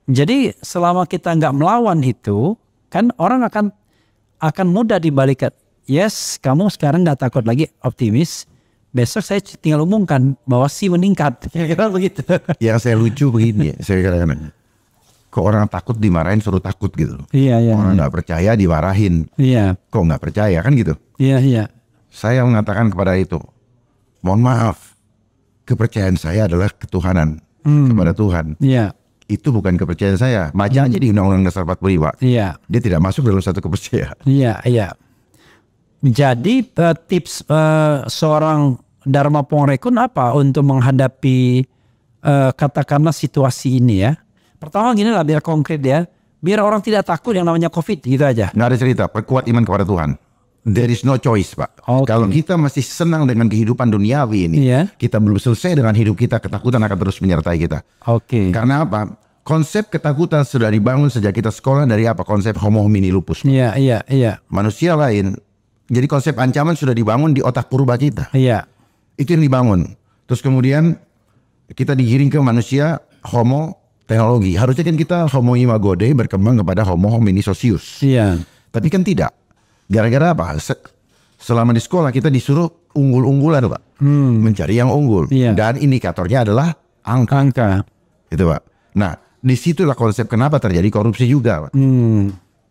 Jadi selama kita nggak melawan itu, kan orang akan mudah dibalikan. Yes, kamu sekarang nggak takut lagi, optimis. Besok saya tinggal umumkan bahwa meningkat. Kira-kira begitu. Yang saya lucu begini, saya kadang-kadang kok orang takut dimarahin suruh takut gitu. Iya. Orang nggak percaya dimarahin. Iya. Kok nggak percaya kan gitu? Iya. Saya mengatakan kepada itu, mohon maaf, kepercayaan saya adalah ketuhanan kepada Tuhan. Iya. Itu bukan kepercayaan saya. Baca aja di Undang-Undang Dasar 45. Iya. Dia tidak masuk dalam satu kepercayaan. Iya. Jadi tips seorang Dharma Pongrekun apa untuk menghadapi katakanlah situasi ini ya? Pertama gini lah biar konkret ya. Biar orang tidak takut yang namanya COVID gitu aja. Nggak ada cerita, perkuat iman kepada Tuhan. There is no choice Pak. Okay. Kalau kita masih senang dengan kehidupan duniawi ini, kita belum selesai dengan hidup kita, ketakutan akan terus menyertai kita. Oke. Karena apa? Konsep ketakutan sudah dibangun sejak kita sekolah dari apa? Konsep homo homini lupus. Iya. Manusia lain. Jadi konsep ancaman sudah dibangun di otak purba kita. Iya. Itu yang dibangun. Terus kemudian kita digiring ke manusia homo teknologi. Harusnya kan kita homo imago Dei berkembang kepada homo homini socius. Iya. Tapi kan tidak. Gara-gara apa? Selama di sekolah kita disuruh unggul-unggulan Pak. Mencari yang unggul. Iya. Dan indikatornya adalah angka. Itu Pak. Nah disitulah konsep kenapa terjadi korupsi juga Pak.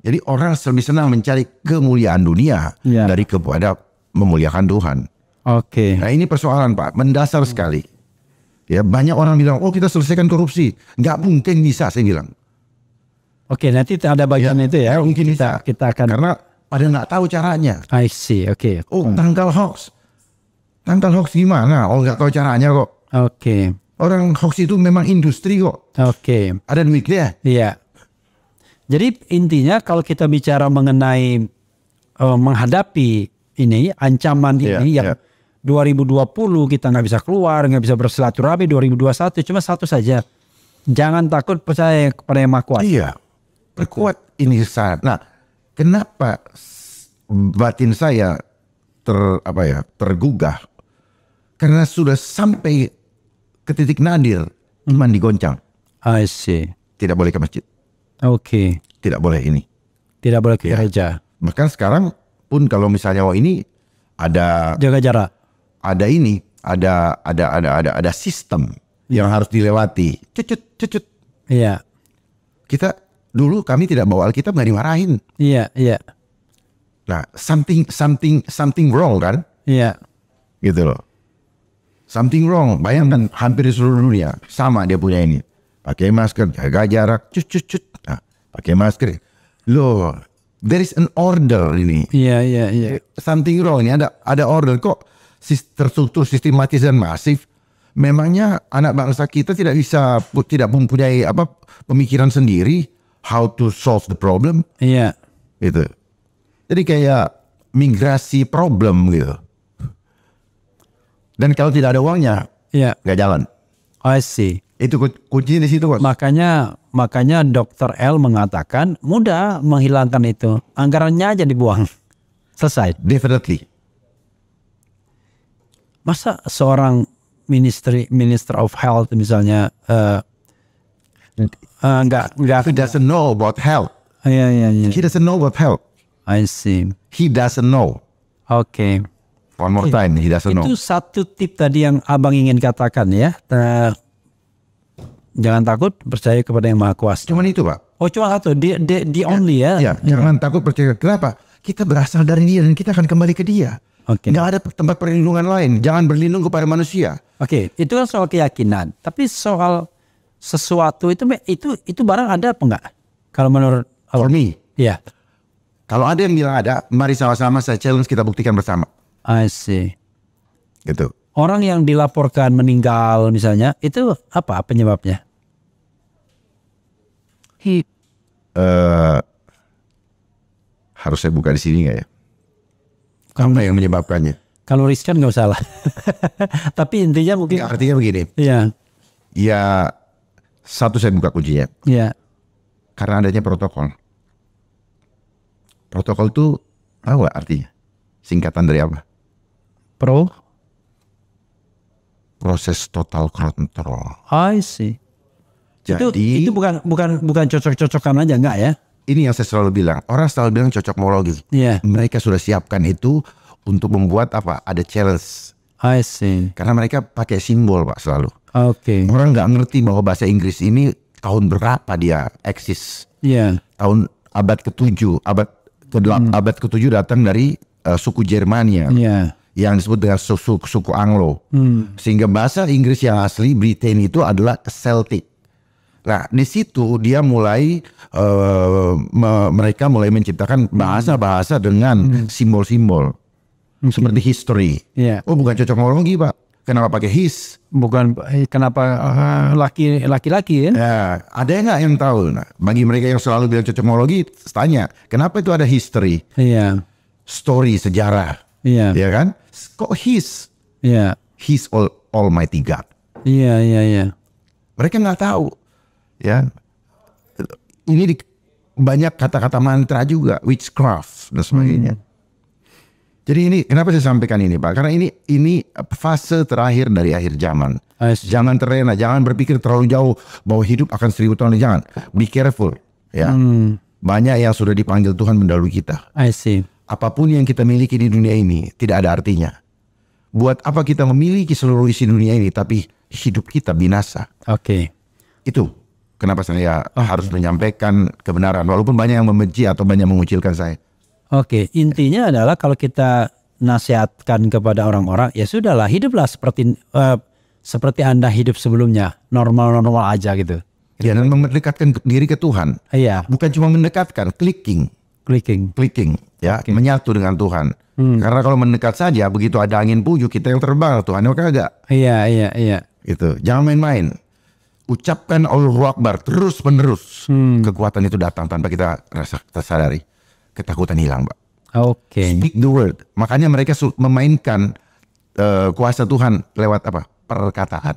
Jadi orang lebih senang mencari kemuliaan dunia kepada memuliakan Tuhan. Oke. Nah ini persoalan Pak, mendasar sekali. Ya banyak orang bilang, oh kita selesaikan korupsi. Nggak mungkin bisa, saya bilang. Oke, nanti ada bagian itu ya. Mungkin bisa. Kita akan. Karena pada nggak tahu caranya. I see, oke. Oh tangkal hoax. Tangkal hoax gimana? Oh nggak tahu caranya kok. Oke. Orang hoax itu memang industri kok. Oke. Ada duitnya. Iya. Jadi intinya kalau kita bicara mengenai menghadapi ini ancaman ini yang 2020 kita nggak bisa keluar, nggak bisa bersilaturahmi, 2021 cuma satu saja, jangan takut, percaya kepada yang Maha Kuasa. Iya, perkuat ini saat. Nah, kenapa batin saya tergugah? Karena sudah sampai ke titik nadir iman digoncang. I see. Tidak boleh ke masjid. Oke. Tidak boleh ini. Tidak boleh ke gereja. Bahkan sekarang pun kalau misalnya ini ada jaga jarak. Ada ini, ada sistem yang harus dilewati. Cucut. Iya. Kita dulu kami tidak bawa Alkitab nggak dimarahin. Iya. Nah, something wrong kan? Iya. Gitu loh. Something wrong. Bayangkan hampir di seluruh dunia sama dia punya ini. Pakai masker, jaga jarak, cut. Nah, pakai masker. Loh, there is an order ini. Iya. Something wrong ini ada order kok. Terstruktur, sistematis dan masif. Memangnya anak bangsa kita tidak mempunyai pemikiran sendiri how to solve the problem. Iya. Gitu. Jadi kayak migrasi problem gitu. Dan kalau tidak ada uangnya, nggak jalan. I see. Itu kuncinya di situ, Bos. Makanya Dr. L mengatakan mudah menghilangkan itu. Anggarannya aja dibuang. Selesai. Definitely. Masa seorang Minister of Health misalnya nggak He doesn't know about health. Iya. He doesn't know about health. I see. He doesn't know. Oke. One more time, he doesn't know. Itu satu tip tadi yang abang ingin katakan ya. Jangan takut, percaya kepada yang Maha Kuasa. Cuman itu, Pak. Oh, cuma satu. The only ya. Ya, jangan takut, percaya. Kenapa? Kita berasal dari Dia dan kita akan kembali ke Dia. Oke. Nggak ada tempat perlindungan lain. Jangan berlindung kepada manusia. Oke, itu kan soal keyakinan. Tapi soal sesuatu itu barang ada apa enggak? Kalau menurut For me, ya. kalau ada yang bilang ada, mari sama-sama saya challenge kita buktikan bersama. I see. Gitu. Orang yang dilaporkan meninggal misalnya, itu apa penyebabnya? Harus saya buka di sini nggak ya? Kamu Apa yang menyebabkannya? Kalau riskan nggak usah lah. Tapi intinya mungkin. Artinya begini. Iya. Ya, satu saya buka kuncinya. Iya. Karena adanya protokol. Protokol itu tahu nggak artinya? Singkatan dari apa? Proses total control. I see. Jadi itu bukan cocok-cocokan aja enggak ya? ini yang saya selalu bilang. Orang selalu bilang cocokmologi. Iya. Mereka sudah siapkan itu untuk membuat apa? Ada challenge. I see. Karena mereka pakai simbol, Pak, selalu. Oke. Orang nggak ngerti bahwa bahasa Inggris ini tahun berapa dia eksis. Iya. Tahun abad ke-7, abad ke-7 datang dari suku Jermania. Iya. Yang disebut dengan suku Anglo. Sehingga bahasa Inggris yang asli Britain itu adalah Celtic. Nah, di situ dia mulai mereka mulai menciptakan bahasa-bahasa dengan simbol-simbol seperti history. Iya. Oh, bukan cocokologi, Pak. Kenapa pakai his? Bukan kenapa laki-laki ya? Ya, ada nggak yang tahu? Nah, bagi mereka yang selalu bilang cocokologi, tanya, kenapa itu ada history? Iya. Story, sejarah. Iya. Ya kan? Kok his? Iya. His Almighty God. Iya. Mereka nggak tahu. Ya, ini banyak kata-kata mantra juga, witchcraft dan sebagainya. Jadi ini kenapa saya sampaikan ini, Pak? Karena ini fase terakhir dari akhir zaman. Jangan terlena, jangan berpikir terlalu jauh bahwa hidup akan 1000 tahun. Jangan, be careful. Ya, banyak yang sudah dipanggil Tuhan mendahului kita. I see. Apapun yang kita miliki di dunia ini tidak ada artinya. Buat apa kita memiliki seluruh isi dunia ini, tapi hidup kita binasa? Oke. Itu. Kenapa saya harus menyampaikan kebenaran walaupun banyak yang membenci atau banyak mengucilkan saya. Oke, intinya adalah kalau kita nasihatkan kepada orang-orang, ya sudahlah, hiduplah seperti Anda hidup sebelumnya, normal-normal aja gitu. Ya, dan mendekatkan diri ke Tuhan. Iya. Bukan cuma mendekatkan, clicking, ya, menyatu dengan Tuhan. Karena kalau mendekat saja, begitu ada angin puyuh kita yang terbang, Tuhan yang kagak. Iya. Gitu, jangan main-main. Ucapkan Allahu Akbar terus menerus. Kekuatan itu datang tanpa kita sadari. Ketakutan hilang, Pak. Oke. Speak the word. Makanya mereka memainkan kuasa Tuhan lewat apa? Perkataan.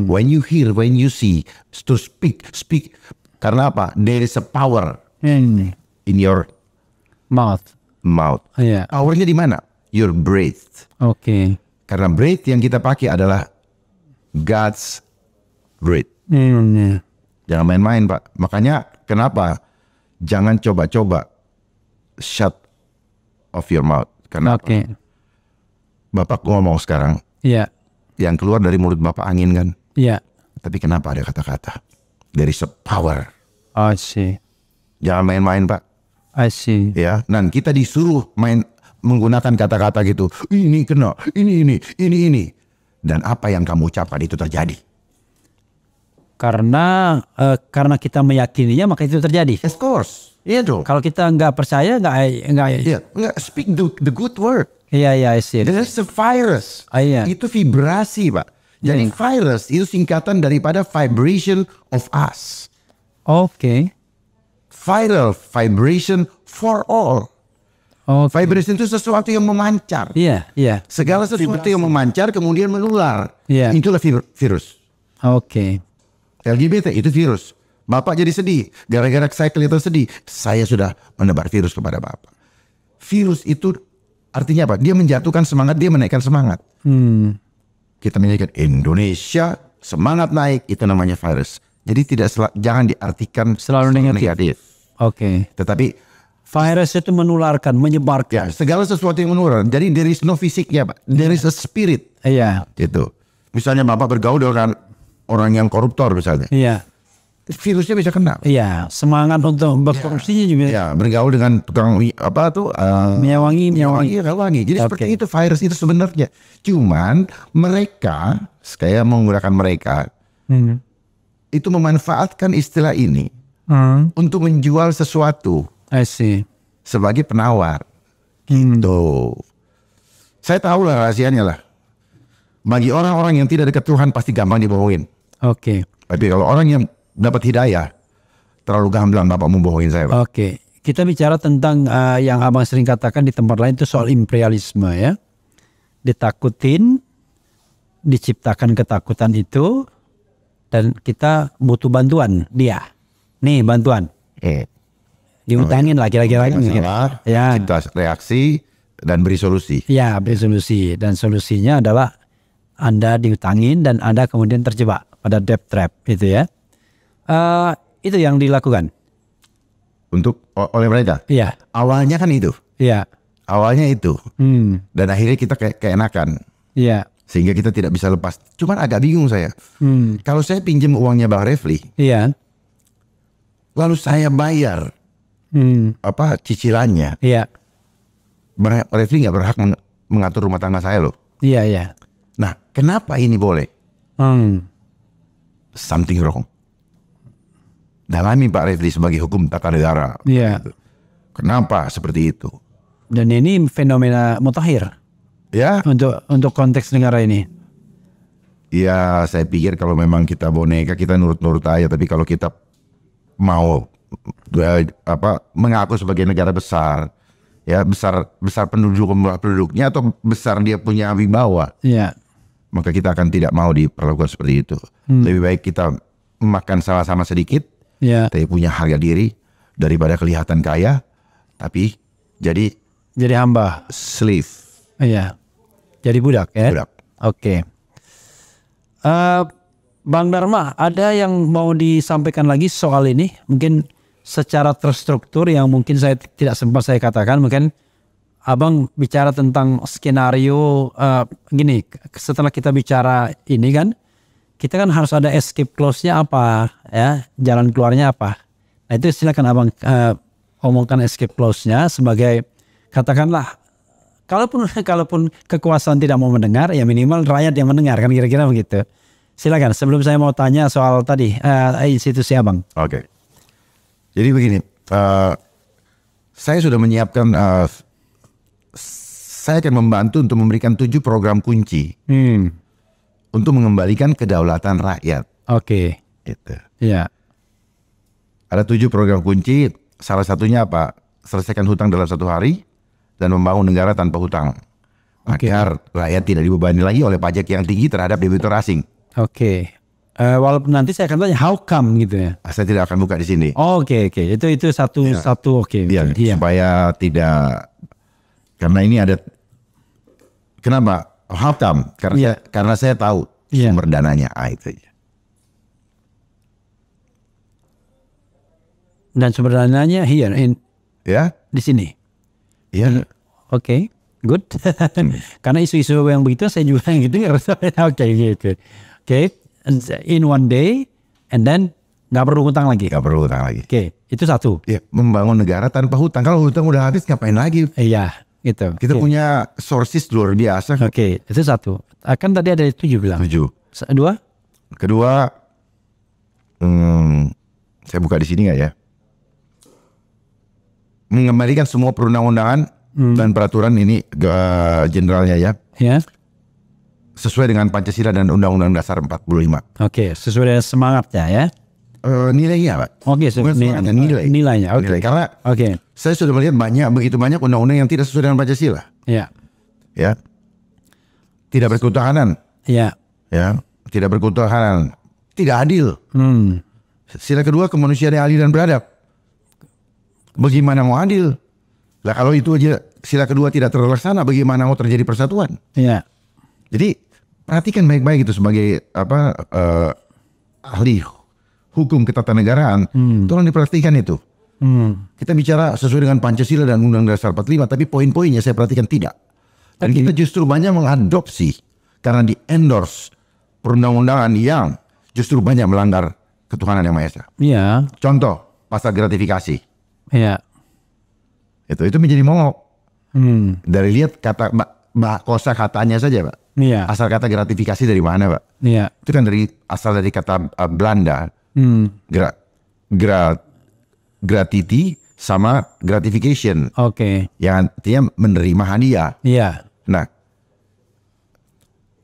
When you hear, when you see, to speak. Karena apa? There is a power in your mouth. Iya. Powernya di mana? Your breath. Oke. Karena breath yang kita pakai adalah God's breath. Jangan main-main, Pak. Makanya kenapa jangan coba-coba shut off your mouth. Karena Bapak ngomong sekarang. Iya. Yang keluar dari mulut Bapak angin kan. Iya. Tapi kenapa ada kata-kata? There is a power. I see. Jangan main-main, Pak. I see. Ya, dan kita disuruh menggunakan kata-kata gitu. Ini kena, ini. Dan apa yang kamu ucapkan itu terjadi. Karena kita meyakininya maka itu terjadi. Of course. Iya dong. Kalau kita nggak percaya nggak. Iya, speak the good word. Iya, I see. That's a virus. Iya. Itu vibrasi, Pak. Jadi virus itu singkatan daripada vibration of us. Oke. Viral, vibration for all. Okay. Vibration itu sesuatu yang memancar. Iya. Segala sesuatu yang memancar kemudian menular. Iya. Itulah virus. Oke. LGBT itu virus. Bapak jadi sedih. Gara-gara saya kelihatan sedih. Saya sudah menebar virus kepada Bapak. Virus itu artinya apa? Dia menjatuhkan semangat, dia menaikkan semangat. Kita menjadikan Indonesia semangat naik, itu namanya virus. Jadi jangan diartikan selalu negatif. Oke. Tetapi virus itu menularkan, menyebarkan. Ya, segala sesuatu yang menular. Jadi there is no fisiknya, Pak. There is a spirit. Iya. Gitu. Misalnya Bapak bergaul dengan orang yang koruptor misalnya. Iya. Virusnya bisa kena. Iya, semangat untuk berkorupsinya juga. Ya, bergaul dengan tukang Menyawangi. Jadi seperti itu virus itu sebenarnya. Cuman mereka, saya menggunakan mereka, itu memanfaatkan istilah ini untuk menjual sesuatu. I see. Sebagai penawar. Gitu. Saya tahu lah rahasianya lah. Bagi orang-orang yang tidak dekat Tuhan pasti gampang dibohongin. Oke. Tapi kalau orang yang dapat hidayah, terlalu gamblang Bapak membohongin saya, Pak. Oke. Kita bicara tentang yang Abang sering katakan di tempat lain itu soal imperialisme ya. Ditakutin, diciptakan ketakutan itu, dan kita butuh bantuan dia. Nih bantuan. Diutangin lah kira-kira. Ya. Kita reaksi dan beri solusi. Ya, beri solusi. Dan solusinya adalah Anda diutangin dan Anda kemudian terjebak pada debt trap itu ya. Itu yang dilakukan oleh mereka. Iya. Awalnya kan itu. Iya. Awalnya itu. Dan akhirnya kita keenakan. Iya. Sehingga kita tidak bisa lepas. Cuman agak bingung saya. Kalau saya pinjam uangnya Bang Refli. Iya. Lalu saya bayar cicilannya. Iya. Bang Refli nggak berhak mengatur rumah tangga saya loh. Iya. Nah, kenapa ini boleh? Something wrong. Dalami Pak Refli sebagai hukum tata negara. Iya. Kenapa seperti itu? Dan ini fenomena mutakhir. Ya. Untuk konteks negara ini. Ya, saya pikir kalau memang kita boneka kita nurut-nurut aja. Tapi kalau kita mau mengaku sebagai negara besar, ya besar penduduknya atau besar dia punya wibawa. Iya. Maka kita akan tidak mau diperlakukan seperti itu. Lebih baik kita makan sama-sama sedikit, tapi punya harga diri daripada kelihatan kaya, tapi jadi hamba, slave. Iya, jadi budak ya. Budak. Oke. Bang Dharma, ada yang mau disampaikan lagi soal ini? Mungkin secara terstruktur yang mungkin saya tidak sempat saya katakan, mungkin Abang bicara tentang skenario gini, setelah kita bicara ini kan, kita kan harus ada escape clause-nya apa ya, jalan keluarnya apa. Nah itu silakan Abang omongkan escape clause-nya sebagai katakanlah, kalaupun kekuasaan tidak mau mendengar, ya minimal rakyat yang mendengar kan kira-kira begitu. Silakan sebelum saya mau tanya soal tadi institusi Abang. Oke. Jadi begini, saya sudah menyiapkan. Saya akan membantu untuk memberikan 7 program kunci untuk mengembalikan kedaulatan rakyat. Oke. Gitu. Iya. Ada 7 program kunci. Salah satunya apa? Selesaikan hutang dalam 1 hari dan membangun negara tanpa hutang. Agar rakyat tidak dibebani lagi oleh pajak yang tinggi terhadap debitur asing. Oke. Walaupun nanti saya akan tanya how come gitu ya. Saya tidak akan buka di sini. Oke. Itu satu oke. Iya. Supaya tidak, karena ini ada. Kenapa? How come? Karena saya tahu sumber dananya. Itu aja. Dan sumber dananya here di sini. Iya. Oke, good. Karena isu-isu yang begitu saya juga gitu. Oke, in one day and then Nggak perlu hutang lagi. Nggak perlu hutang lagi. Oke, itu satu. Ya, membangun negara tanpa hutang. Kalau hutang udah habis ngapain lagi? Iya, gitu. Kita punya sources luar biasa. Oke, itu satu. Kan tadi ada 7 bilang. 7. Kedua, saya buka di sini nggak ya? Mengembalikan semua perundang-undangan dan peraturan ini generalnya ya. Ya. Sesuai dengan Pancasila dan Undang-Undang Dasar 45. Oke, sesuai dengan semangatnya ya. Nilainya, Pak. Oke, nilainya. Oke. Nilai. Karena saya sudah melihat begitu banyak undang-undang yang tidak sesuai dengan Pancasila. Ya. Ya. Tidak berketuhanan. Ya. Ya. Tidak berketuhanan. Tidak adil. Sila kedua, kemanusiaan yang adil dan beradab. Bagaimana mau adil? Lah kalau itu aja sila kedua tidak terlaksana, bagaimana mau terjadi persatuan? Ya. Jadi perhatikan baik-baik itu sebagai ahli hukum ketatanegaraan. Tolong diperhatikan itu. Kita bicara sesuai dengan Pancasila dan Undang-Undang Dasar 45, tapi poin-poinnya saya perhatikan tidak. Dan kita justru banyak mengadopsi karena di endorse perundang-undangan yang justru banyak melanggar ketuhanan yang Maha Esa. Iya. Contoh pasal gratifikasi. Iya. Itu menjadi momok. Dari lihat kata kosa katanya saja, Pak. Iya. Asal kata gratifikasi dari mana, Pak? Iya. Itu kan asal dari kata Belanda. Gratiti sama gratification. Oke. Yang artinya menerima hadiah. Iya. Nah,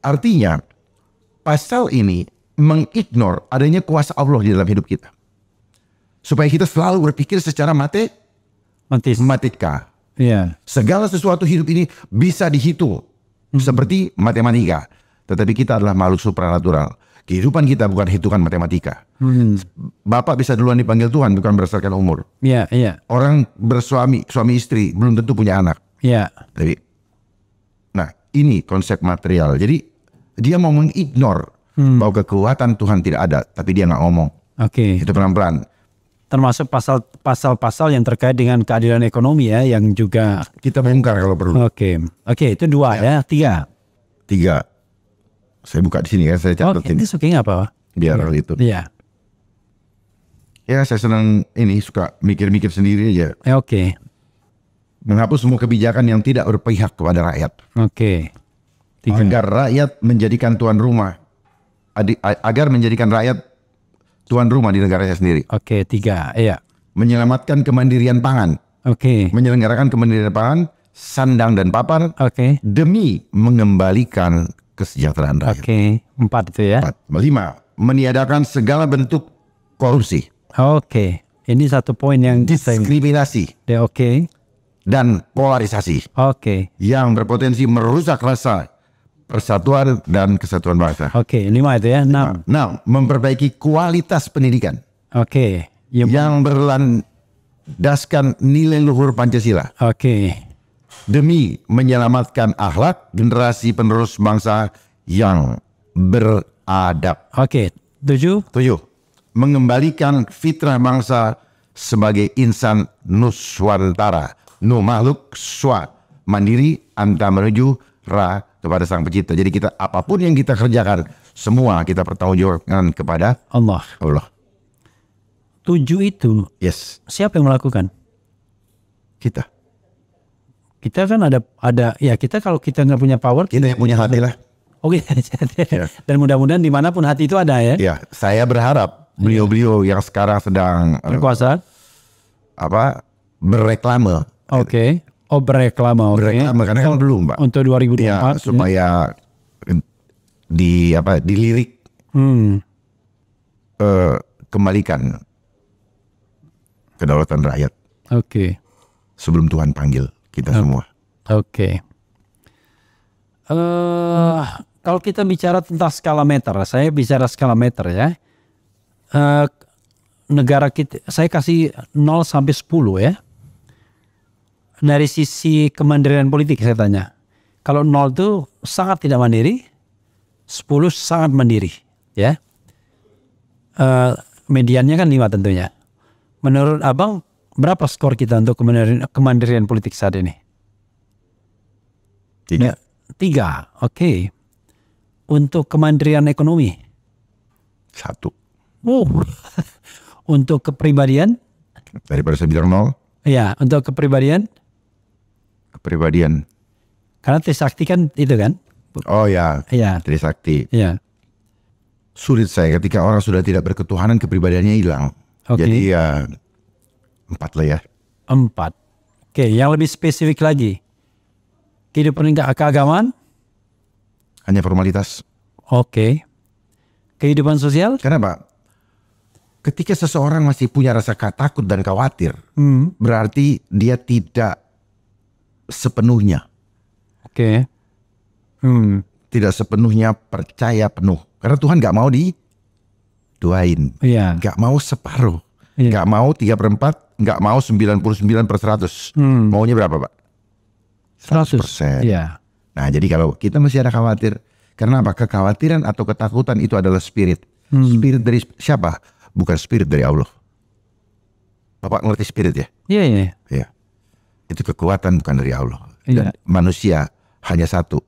artinya pasal ini mengignore adanya kuasa Allah di dalam hidup kita. Supaya kita selalu berpikir secara matematika. Iya. Segala sesuatu hidup ini bisa dihitung seperti matematika. Tetapi kita adalah makhluk supranatural. Kehidupan kita bukan hitungan matematika. Bapak bisa duluan dipanggil Tuhan bukan berdasarkan umur. Iya, iya. Orang suami istri belum tentu punya anak. Iya. Jadi, nah ini konsep material. Jadi dia mau mengignore bahwa kekuatan Tuhan tidak ada, tapi dia nggak ngomong. Oke. Itu pelan-pelan. Termasuk pasal-pasal yang terkait dengan keadilan ekonomi ya, yang juga kita bongkar kalau perlu. Oke, itu 2 ya. 3. Saya buka di sini ya, saya catat ini. Itu nggak apa-apa. Biar itu. Iya. Ya saya senang suka mikir-mikir sendiri aja. Oke. Menghapus semua kebijakan yang tidak berpihak kepada rakyat. Oke. 3. Agar rakyat menjadikan tuan rumah. Agar menjadikan rakyat tuan rumah di negaranya sendiri. Oke, 3. Iya. Menyelamatkan kemandirian pangan. Oke. Menyelenggarakan kemandirian pangan, sandang dan papan. Oke. Demi mengembalikan kesejahteraan rakyat. Oke. 4 itu ya. 4. 5. Meniadakan segala bentuk korupsi. Oke. Ini satu poin yang diskriminasi. Oke. Dan polarisasi. Oke. Yang berpotensi merusak rasa persatuan dan kesatuan bangsa. Oke, 5 itu ya. 6. Memperbaiki kualitas pendidikan. Oke. Yang berlandaskan nilai luhur Pancasila. Oke. Demi menyelamatkan akhlak generasi penerus bangsa yang beradab. Oke. 7. Mengembalikan fitrah bangsa sebagai insan nuswantara. Makhluk swa. Mandiri anta menuju ra kepada Sang Pencipta. Jadi kita apapun yang kita kerjakan, semua kita pertanggungjawabkan kepada Allah. 7 itu. Yes. Siapa yang melakukan? Kita. Kita kan ada ya, kita kalau kita nggak punya power, kita yang punya hati lah. Oke. Dan mudah-mudahan dimanapun hati itu ada ya. Ya, saya berharap beliau-beliau yang sekarang sedang berkuasa berreklame. Oke. Berreklame. Berreklame karena kan belum, Pak. Untuk 2024 ya, supaya dilirik kembalikan kedaulatan rakyat. Oke. Sebelum Tuhan panggil kita semua. Oke. Kalau kita bicara tentang skala meter, saya bicara skala meter ya. Negara kita, saya kasih 0 sampai 10 ya. Dari sisi kemandirian politik saya tanya. Kalau 0 itu sangat tidak mandiri, 10 sangat mandiri, ya. Mediannya kan 5 tentunya. Menurut Abang, berapa skor kita untuk kemandirian politik saat ini? 3. 3, oke. Untuk kemandirian ekonomi? 1. Untuk kepribadian? Daripada saya bilang 0. Iya, untuk kepribadian? Kepribadian. Karena Trisakti kan itu kan? Oh ya, Trisakti. Iya. Sulit saya ketika orang sudah tidak berketuhanan, kepribadiannya hilang. Jadi ya 4 lah ya. 4. Oke, yang lebih spesifik lagi. Kehidupan keagamaan? Hanya formalitas. Oke. Kehidupan sosial? Kenapa? Ketika seseorang masih punya rasa takut dan khawatir, berarti dia tidak sepenuhnya. Oke. Tidak sepenuhnya percaya penuh. Karena Tuhan gak mau diduain. Iya. Gak mau separuh. Iya. Gak mau 3/4, gak mau 99/100. Maunya berapa, Pak? 100%. Iya. Nah, jadi kalau kita masih ada khawatir, karena apa? Kekhawatiran atau ketakutan itu adalah spirit. Spirit dari siapa? Bukan spirit dari Allah. Bapak ngerti spirit ya? Iya. Iya. Itu kekuatan bukan dari Allah. Dan Iya. manusia hanya satu,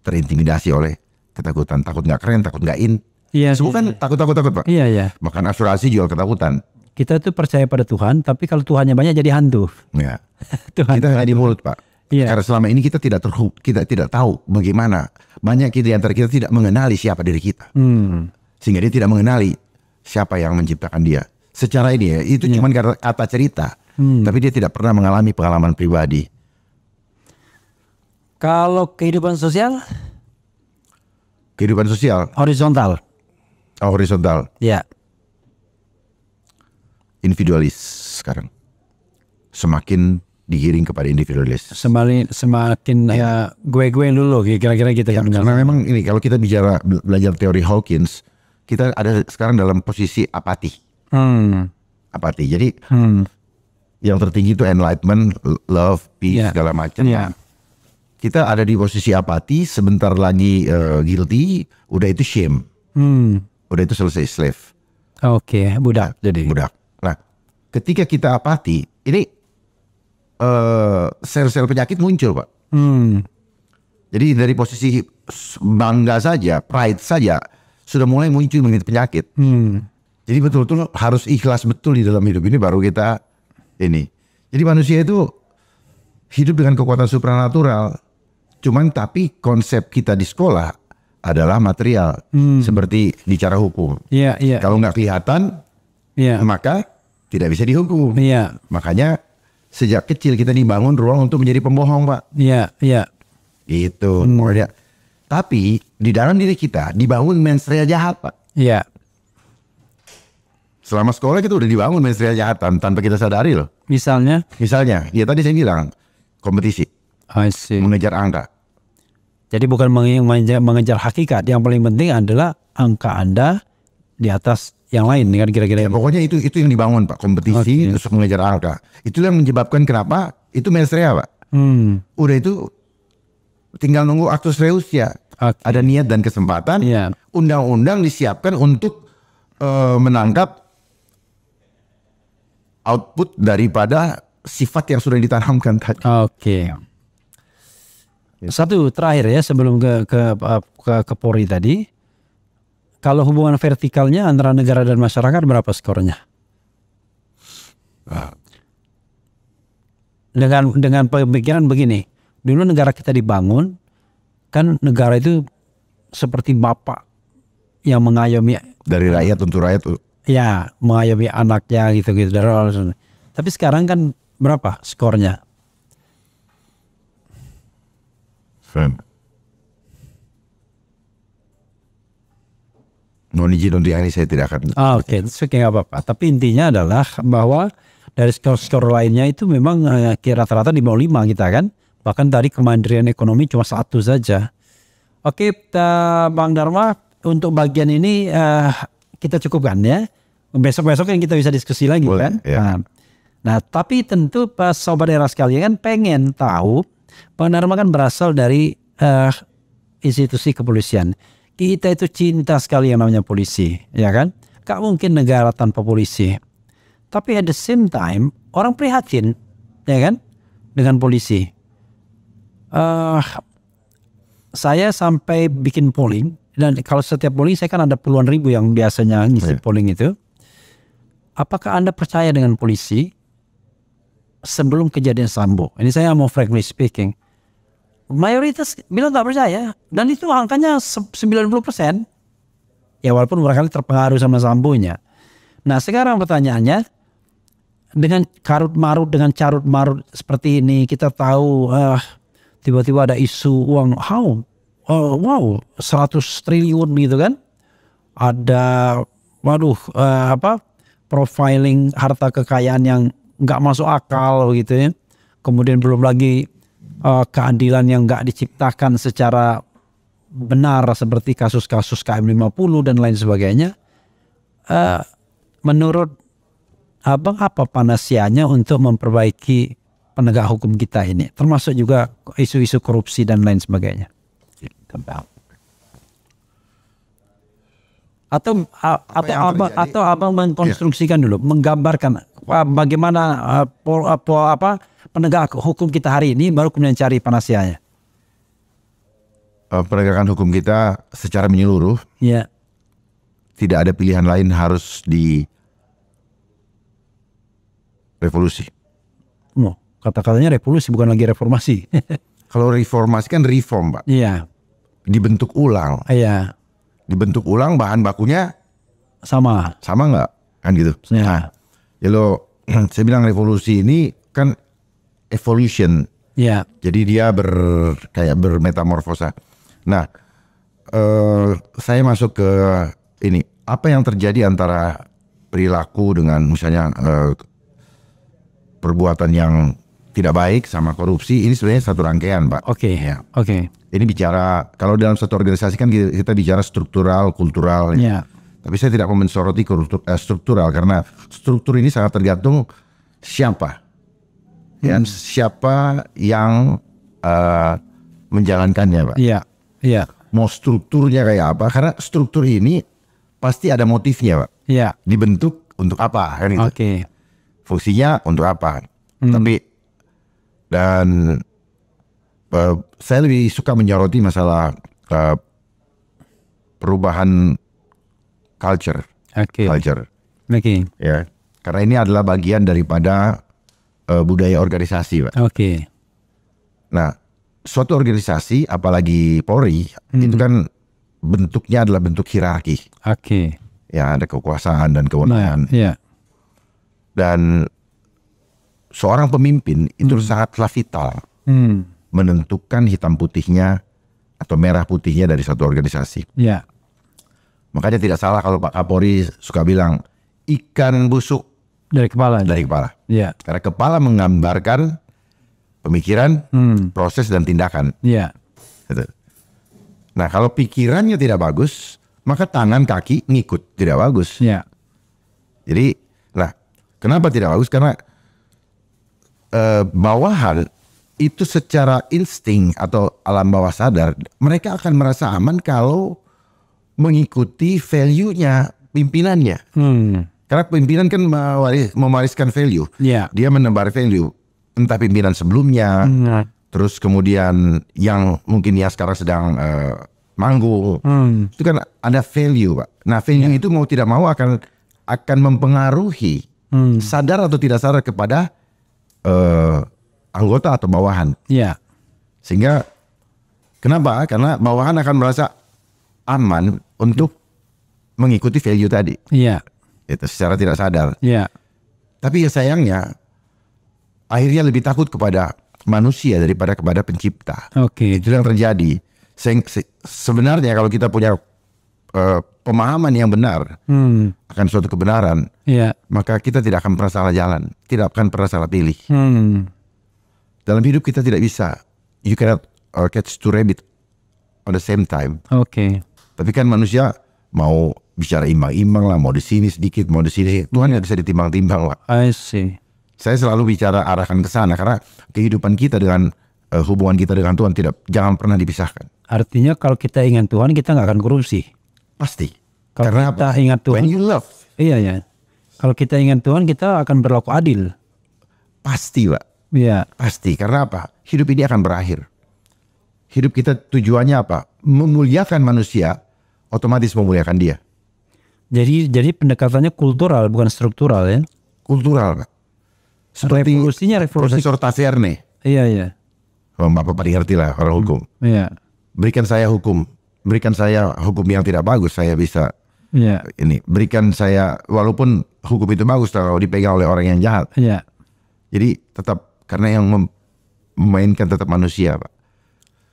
terintimidasi oleh ketakutan. Takut nggak keren, takut nggak in. Iya. Semua kan takut Pak. Iya. Makan asuransi jual ketakutan. Kita tuh percaya pada Tuhan, tapi kalau Tuhannya banyak jadi hantu. Ya. Tuhan. Kita nggak di mulut, Pak. Iya. Karena selama ini kita tidak tahu bagaimana. Banyak di antara kita tidak mengenali siapa diri kita. Sehingga dia tidak mengenali siapa yang menciptakan dia. Secara ini ya, itu cuma kata cerita. Tapi dia tidak pernah mengalami pengalaman pribadi. Kalau kehidupan sosial? Kehidupan sosial? Horizontal. Oh, horizontal. Ya. Individualis sekarang. Semakin digiring kepada individualis. Semakin ya gue dulu kira-kira gitu ya, kan. Karena memang ini kalau kita belajar teori Hawkins, kita ada sekarang dalam posisi apati. Apati. Jadi yang tertinggi itu enlightenment, love, peace, segala macam. Kita ada di posisi apati, sebentar lagi guilty, udah itu shame. Udah itu selesai slave. Oke, budak jadi. Budak. Nah, ketika kita apati, ini sel-sel penyakit muncul, Pak. Jadi dari posisi bangga saja, pride saja, sudah mulai muncul penyakit. Jadi betul-betul harus ikhlas betul di dalam hidup ini baru kita ini. Jadi manusia itu hidup dengan kekuatan supranatural. Cuman tapi konsep kita di sekolah adalah material. Seperti bicara hukum. Kalau nggak kelihatan, maka tidak bisa dihukum. Makanya sejak kecil kita dibangun ruang untuk menjadi pembohong, Pak. Gitu. Tapi di dalam diri kita dibangun mensrea jahat, Pak. Selama sekolah kita udah dibangun mensrea jahat tanpa kita sadari loh. Misalnya, ya tadi saya bilang kompetisi, mengejar angka. Jadi bukan mengejar hakikat, yang paling penting adalah angka Anda di atas yang lain, kan kira-kira. Ya, pokoknya itu yang dibangun, Pak, kompetisi untuk mengejar angka. Itulah yang menyebabkan kenapa itu mensrea, Pak. Udah itu tinggal nunggu actus reus ya. Ada niat dan kesempatan. Undang-undang disiapkan untuk menangkap output daripada sifat yang sudah ditanamkan tadi. Satu terakhir ya sebelum ke Polri tadi. Kalau hubungan vertikalnya antara negara dan masyarakat berapa skornya? Dengan pemikiran begini, dulu negara kita dibangun, kan negara itu seperti bapak yang mengayomi dari rakyat untuk rakyat. Ya, mengayomi anaknya gitu-gitu. Tapi sekarang kan berapa skornya? Mohon izin untuk yang ini saya tidak akan. Oke, nggak apa-apa. Tapi intinya adalah bahwa dari skor-skor lainnya itu memang rata-rata di bawah 5 kita kan. Bahkan tadi kemandirian ekonomi cuma 1 saja. Oke, Bang Dharma, untuk bagian ini kita cukupkan ya. Besok-besok yang kita bisa diskusi lagi. Boleh, kan. Ya. Nah, tapi tentu pas sobat era sekalian kan pengen tahu. Bang Dharma kan berasal dari institusi kepolisian. Kita itu cinta sekali yang namanya polisi, ya kan? Gak mungkin negara tanpa polisi. Tapi at the same time orang prihatin, ya kan, dengan polisi. Saya sampai bikin polling, dan kalau setiap polling saya kan ada puluhan ribu yang biasanya ngisi polling itu. apakah Anda percaya dengan polisi sebelum kejadian Sambo? Ini saya mau frankly speaking. Mayoritas bilang nggak percaya, dan itu angkanya 90%. Ya walaupun barangkali terpengaruh sama Sambonya. Nah sekarang pertanyaannya, dengan carut marut seperti ini, kita tahu tiba-tiba ada isu uang wow 100 triliun gitu kan, ada profiling harta kekayaan yang nggak masuk akal gitu ya, kemudian belum lagi keadilan yang nggak diciptakan secara benar seperti kasus-kasus KM50 dan lain sebagainya. Menurut Abang apa panasianya untuk memperbaiki penegak hukum kita ini, termasuk juga isu-isu korupsi dan lain sebagainya? Atau abang mengkonstruksikan dulu, menggambarkan bagaimana penegak hukum kita hari ini, baru kemudian cari panasianya. Penegakan hukum kita secara menyeluruh, tidak ada pilihan lain, harus di revolusi. Kata-katanya revolusi, bukan lagi reformasi. Kalau reformasi kan reform, Pak. Iya. Dibentuk ulang. Iya. Dibentuk ulang, bahan bakunya sama nggak, kan gitu. Ya. Saya bilang revolusi ini kan evolution. Iya. Jadi dia kayak bermetamorfosa. Nah, saya masuk ke ini, apa yang terjadi antara perilaku dengan misalnya perbuatan yang tidak baik sama korupsi, ini sebenarnya satu rangkaian, Pak. Oke. Ya. Oke. Ini bicara, kalau dalam satu organisasi kan kita bicara struktural, kultural. Ya. Tapi saya tidak mau mensoroti struktural, karena struktur ini sangat tergantung siapa. Ya, siapa yang menjalankannya, Pak. Iya. Iya. Mau strukturnya kayak apa? Karena struktur ini pasti ada motifnya, Pak. Iya. Dibentuk untuk apa, kan itu. Oke. Fungsinya untuk apa? Tapi saya lebih suka menyoroti masalah perubahan culture. Culture. Ya, karena ini adalah bagian daripada budaya organisasi, Pak. Nah, suatu organisasi, apalagi Polri, itu kan bentuknya adalah bentuk hierarki. Ya, ada kekuasaan dan kewenangan. Dan seorang pemimpin itu sangatlah vital menentukan hitam putihnya atau merah putihnya dari satu organisasi. Makanya tidak salah kalau Pak Kapolri suka bilang ikan busuk dari kepala. Karena kepala menggambarkan pemikiran, proses dan tindakan. Gitu. Nah, kalau pikirannya tidak bagus, maka tangan kaki ngikut, tidak bagus. Jadi, kenapa tidak bagus? Karena bawahan itu secara insting atau alam bawah sadar, mereka akan merasa aman kalau mengikuti value-nya pimpinannya. Karena pimpinan kan mewariskan value. Dia menebar value, entah pimpinan sebelumnya, terus kemudian yang mungkin ya sekarang sedang manggung, itu kan ada value, Pak. Nah, value itu mau tidak mau akan mempengaruhi sadar atau tidak sadar kepada anggota atau bawahan. Sehingga kenapa? Karena bawahan akan merasa aman untuk mengikuti value tadi. Itu secara tidak sadar. Tapi ya sayangnya akhirnya lebih takut kepada manusia daripada kepada pencipta. Itu yang terjadi. Sebenarnya kalau kita punya pemahaman yang benar akan suatu kebenaran, maka kita tidak akan pernah salah jalan, tidak akan pernah salah pilih. Dalam hidup kita tidak bisa, you cannot catch two rabbit on the same time. Tapi kan manusia mau bicara imbang-imbang lah, mau di sini sedikit, mau di sini. Tuhan nggak bisa ditimbang-timbang, Pak. Saya selalu bicara arahkan ke sana, karena kehidupan kita dengan hubungan kita dengan Tuhan jangan pernah dipisahkan. Artinya kalau kita ingat Tuhan, kita nggak akan korupsi. Pasti. Kalau karena kita ingat Tuhan, when you love. Kalau kita ingat Tuhan, kita akan berlaku adil. Pasti, Pak. Pasti. Karena apa? Hidup ini akan berakhir. Hidup kita tujuannya apa? Memuliakan manusia, otomatis memuliakan dia. Jadi pendekatannya kultural bukan struktural ya. Kultural, Pak. Seperti revolusi. Profesor Taverne. Iya. Bapak ngerti lah orang hukum. Iya. Berikan saya hukum yang tidak bagus, saya bisa. Iya. Ini berikan saya, walaupun hukum itu bagus kalau dipegang oleh orang yang jahat. Iya. Jadi tetap, karena yang memainkan tetap manusia, Pak.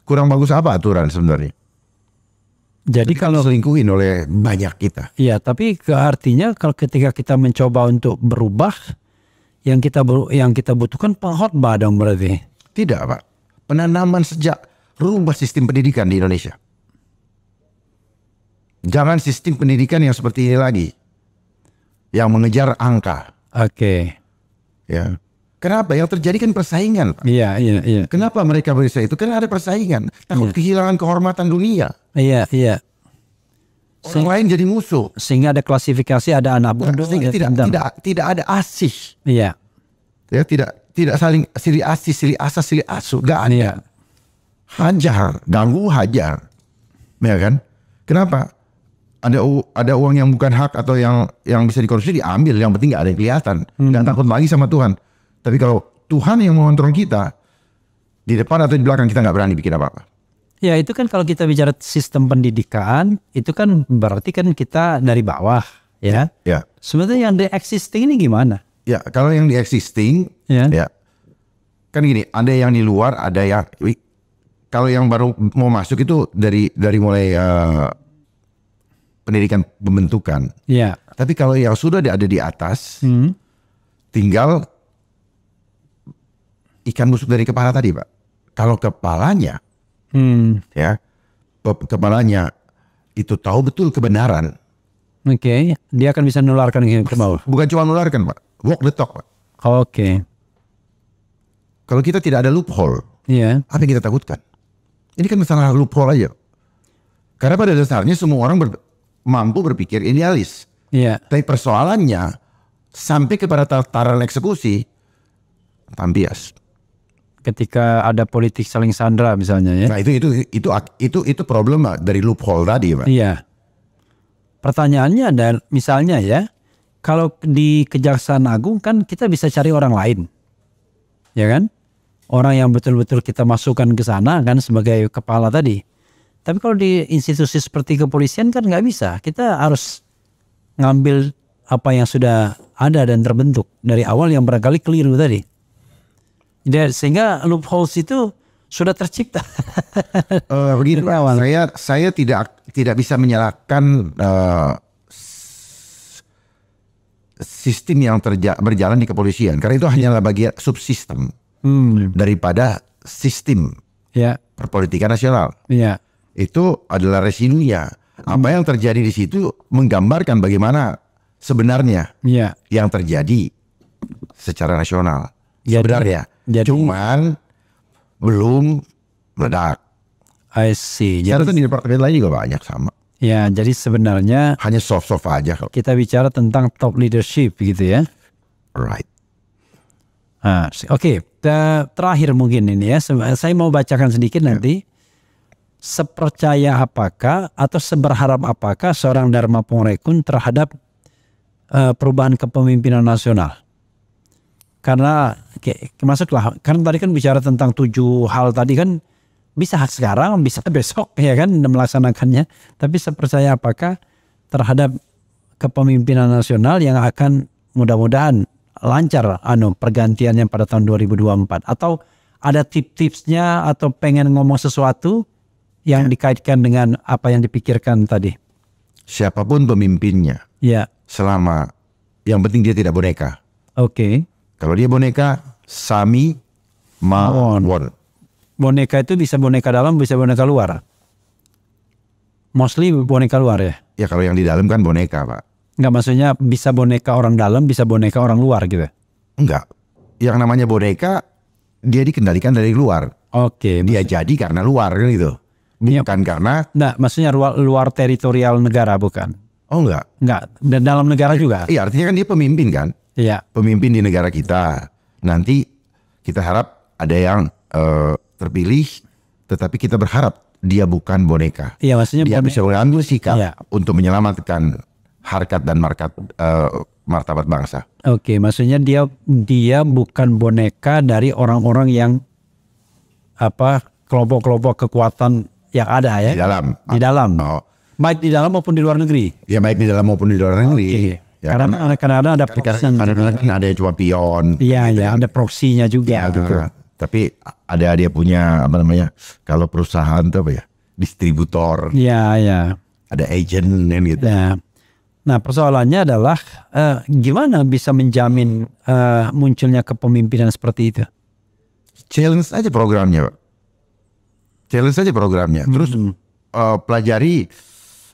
Kurang bagus apa aturan sebenarnya? Jadi kalau selingkuhin oleh banyak kita. Iya, tapi artinya kalau ketika kita mencoba untuk berubah, yang kita butuhkan pengkhotbah dong berarti. Tidak, Pak. Penanaman sejak rubah sistem pendidikan di Indonesia. Jangan sistem pendidikan yang seperti ini lagi, yang mengejar angka. Oke. Ya. Kenapa? Yang terjadi kan persaingan, Pak. Iya. Kenapa mereka bisa itu? Karena ada persaingan. Takut kehilangan kehormatan dunia. Iya. Orang lain jadi musuh. Sehingga ada klasifikasi, ada anak bodoh. Tidak ada asih. Iya. Ya, tidak saling silih asih, silih asah, silih asuh. Gak ada. Iya. Hajar, ganggu, hajar. Ya kan? Kenapa? Ada uang yang bukan hak atau yang bisa dikorupsi diambil. Yang penting gak ada yang kelihatan. Gak takut lagi sama Tuhan. Tapi kalau Tuhan yang mengontrol kita, di depan atau di belakang kita gak berani bikin apa-apa. Ya itu kan kalau kita bicara sistem pendidikan, itu kan berarti kan kita dari bawah, ya. Ya. Sebenarnya yang di existing ini gimana? Ya, kalau yang di existing, ya kan gini, ada yang di luar, ada yang, kalau yang baru mau masuk itu dari mulai pendidikan pembentukan. Ya. Tapi kalau yang sudah ada di atas, tinggal ikan busuk dari kepala tadi, Pak. Kalau kepalanya, kepalanya itu tahu betul kebenaran. Oke, dia akan bisa menularkan ke bawah. Bukan cuma menularkan, Pak. Walk the talk, Pak. Oke. Kalau kita tidak ada loophole, apa yang kita takutkan? Ini kan masalah loophole aja. Karena pada dasarnya semua orang mampu berpikir idealis. Tapi persoalannya sampai kepada tataran eksekusi, tampias. Ketika ada politik saling sandra misalnya ya. Nah itu problem dari loophole tadi, Pak. Iya. Pertanyaannya ada misalnya ya, kalau di Kejaksaan Agung kan kita bisa cari orang lain, ya kan? Orang yang betul-betul kita masukkan ke sana kan sebagai kepala tadi. Tapi kalau di institusi seperti kepolisian kan nggak bisa. Kita harus ngambil apa yang sudah ada dan terbentuk dari awal yang barangkali keliru tadi. Sehingga loopholes itu sudah tercipta. Begini, saya tidak bisa menyalahkan sistem yang berjalan di kepolisian, karena itu hanyalah bagian subsistem daripada sistem perpolitikan nasional. Itu adalah residunya. Apa yang terjadi di situ menggambarkan bagaimana sebenarnya yang terjadi secara nasional. Sebenarnya. Cuman belum meledak. I see. Jadi di departemen lain juga banyak sama. Ya, jadi sebenarnya hanya soft aja. Kita bicara tentang top leadership gitu ya. Right. Oke. Terakhir mungkin ini ya. Saya mau bacakan sedikit nanti. Sepercaya apakah atau seberharap apakah seorang Dharma Pongrekun terhadap perubahan kepemimpinan nasional? Karena masuklah, karena tadi kan bicara tentang 7 hal tadi kan, bisa sekarang, bisa besok ya kan melaksanakannya. Tapi saya percaya apakah terhadap kepemimpinan nasional yang akan mudah-mudahan lancar pergantiannya pada tahun 2024. Atau ada tips-tipsnya atau pengen ngomong sesuatu yang dikaitkan dengan apa yang dipikirkan tadi? Siapapun pemimpinnya, selama yang penting dia tidak boneka. Oke. Kalau dia boneka, sami mawon. Boneka itu bisa boneka dalam, bisa boneka luar. Mostly boneka luar ya? Ya kalau yang di dalam kan boneka, Pak. Enggak, maksudnya bisa boneka orang dalam, bisa boneka orang luar gitu? Enggak. Yang namanya boneka, dia dikendalikan dari luar. Oke. Dia jadi karena luar gitu. Bukan karena... Nah, maksudnya luar teritorial negara bukan? Oh enggak. Enggak, dan dalam negara juga? Iya, artinya kan dia pemimpin kan? Iya. Pemimpin di negara kita. Nanti kita harap ada yang terpilih, tetapi kita berharap dia bukan boneka. Iya, maksudnya dia bisa mengambil sikap untuk menyelamatkan harkat dan martabat bangsa. Oke, maksudnya dia bukan boneka dari orang-orang yang kelompok-kelompok kekuatan yang ada ya. Di dalam. Oh. Baik di dalam maupun di luar negeri. Ya baik di dalam maupun di luar negeri. Okay. Ya, karena kadang-kadang ada proxy. Kadang-kadang ada yang cuma pion. Iya, gitu. Ya, ada proksinya juga. Ya, gitu. Tapi ada dia punya kalau perusahaan itu distributor. Iya, ya. Ada agent gitu. Ya. Nah, persoalannya adalah gimana bisa menjamin munculnya kepemimpinan seperti itu? Challenge aja programnya, Pak. Challenge aja programnya. Terus pelajari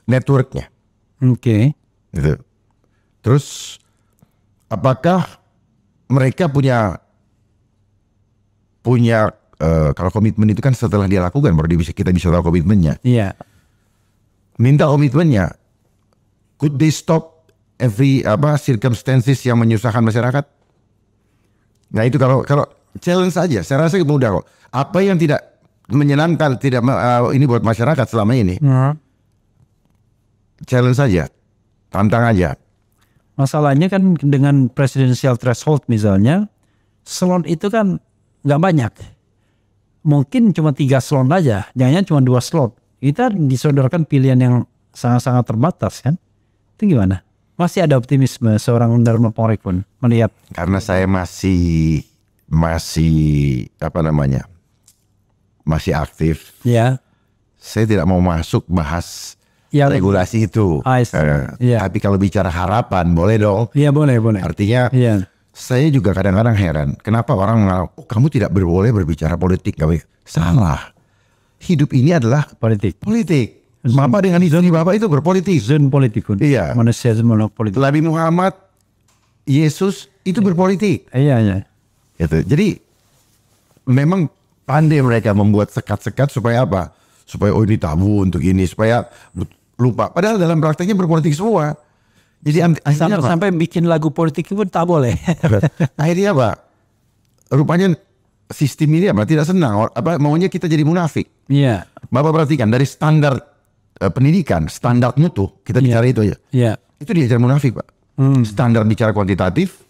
networknya. Oke. Gitu. Terus apakah mereka punya kalau komitmen itu kan setelah dia lakukan baru kita bisa tahu komitmennya. Iya. Minta komitmennya. Could they stop every circumstances yang menyusahkan masyarakat? Nah itu kalau challenge saja, saya rasa mudah kok. Apa yang tidak menyenangkan, ini buat masyarakat selama ini, challenge saja, tantang aja. Masalahnya kan dengan presidential threshold misalnya, slot itu kan nggak banyak. Mungkin cuma 3 slot aja, jangan cuma 2 slot. Kita disodorkan pilihan yang sangat-sangat terbatas kan. Itu gimana? Masih ada optimisme seorang Dharma Pongrekun melihat? Karena saya masih masih aktif. Ya. Saya tidak mau masuk bahas regulasi itu. Tapi kalau bicara harapan boleh dong. Iya boleh. Artinya saya juga kadang-kadang heran. Kenapa orang menganggap kamu tidak boleh berbicara politik. Salah. Hidup ini adalah politik. Bapak dengan istri Bapak itu berpolitik. Zon politikun. Iya. Manusia semua politik. Nabi Muhammad, Yesus itu berpolitik. Iya. Gitu. Jadi memang pandai mereka membuat sekat-sekat supaya apa? Supaya ini tabu untuk ini, supaya lupa. Padahal dalam prakteknya berpolitik semua. Jadi sampai bikin lagu politik pun tak boleh. Akhirnya apa? Rupanya sistem ini tidak senang. Maunya kita jadi munafik. Iya. Bapak perhatikan dari standar pendidikan, standar mutu, kita bicara itu aja. Iya. Itu diajar munafik, Pak. Standar bicara kuantitatif,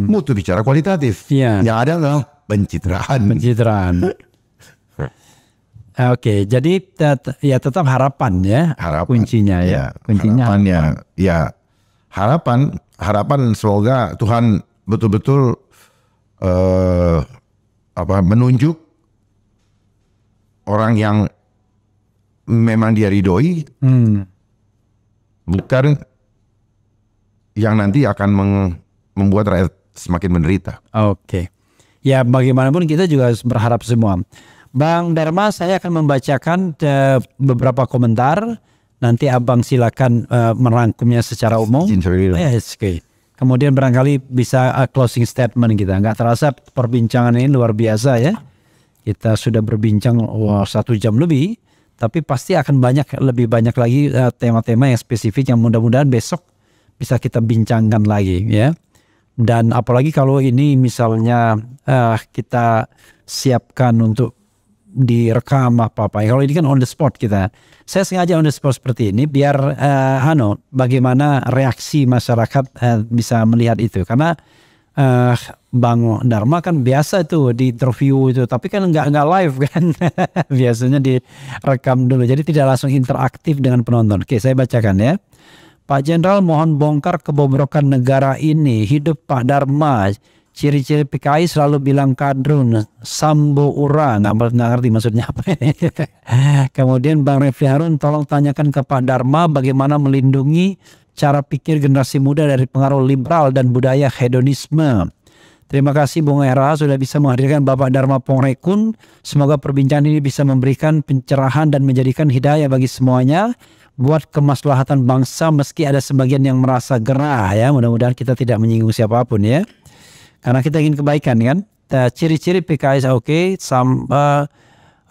mutu bicara kualitatif. Iya. Yang ada adalah pencitraan. Oke, jadi tetap harapan ya. Kuncinya ya. Kuncinya harapan semoga Tuhan betul-betul menunjuk orang yang memang dia ridhoi, bukan yang nanti akan membuat rakyat semakin menderita. Oke. Ya bagaimanapun kita juga harus berharap semua. Bang Dharma, saya akan membacakan beberapa komentar. Nanti Abang silakan merangkumnya secara umum. Okay. Kemudian barangkali bisa closing statement kita. Nggak terasa perbincangan ini luar biasa ya. Kita sudah berbincang 1 jam lebih. Tapi pasti akan lebih banyak lagi tema-tema yang spesifik yang mudah-mudahan besok bisa kita bincangkan lagi ya. Dan apalagi kalau ini misalnya kita siapkan untuk direkam apa-apa. Kalau ini kan on the spot kita. Saya sengaja on the spot seperti ini biar bagaimana reaksi masyarakat bisa melihat itu. Karena Bang Dharma kan biasa tuh di interview itu, tapi kan nggak live kan. Biasanya direkam dulu, jadi tidak langsung interaktif dengan penonton. Oke, saya bacakan ya. Pak Jenderal, mohon bongkar kebobrokan negara ini. Hidup Pak Dharma. Ciri-ciri PKI selalu bilang kadrun, sambo ura, nggak ngerti maksudnya apa. Kemudian Bang Refli Harun, tolong tanyakan ke Pak Dharma bagaimana melindungi cara pikir generasi muda dari pengaruh liberal dan budaya hedonisme. Terima kasih Bung Era sudah bisa menghadirkan Bapak Dharma Pongrekun. Semoga perbincangan ini bisa memberikan pencerahan dan menjadikan hidayah bagi semuanya buat kemaslahatan bangsa, meski ada sebagian yang merasa gerah ya. Mudah-mudahan kita tidak menyinggung siapapun ya. Karena kita ingin kebaikan kan. Ciri-ciri PKS oke.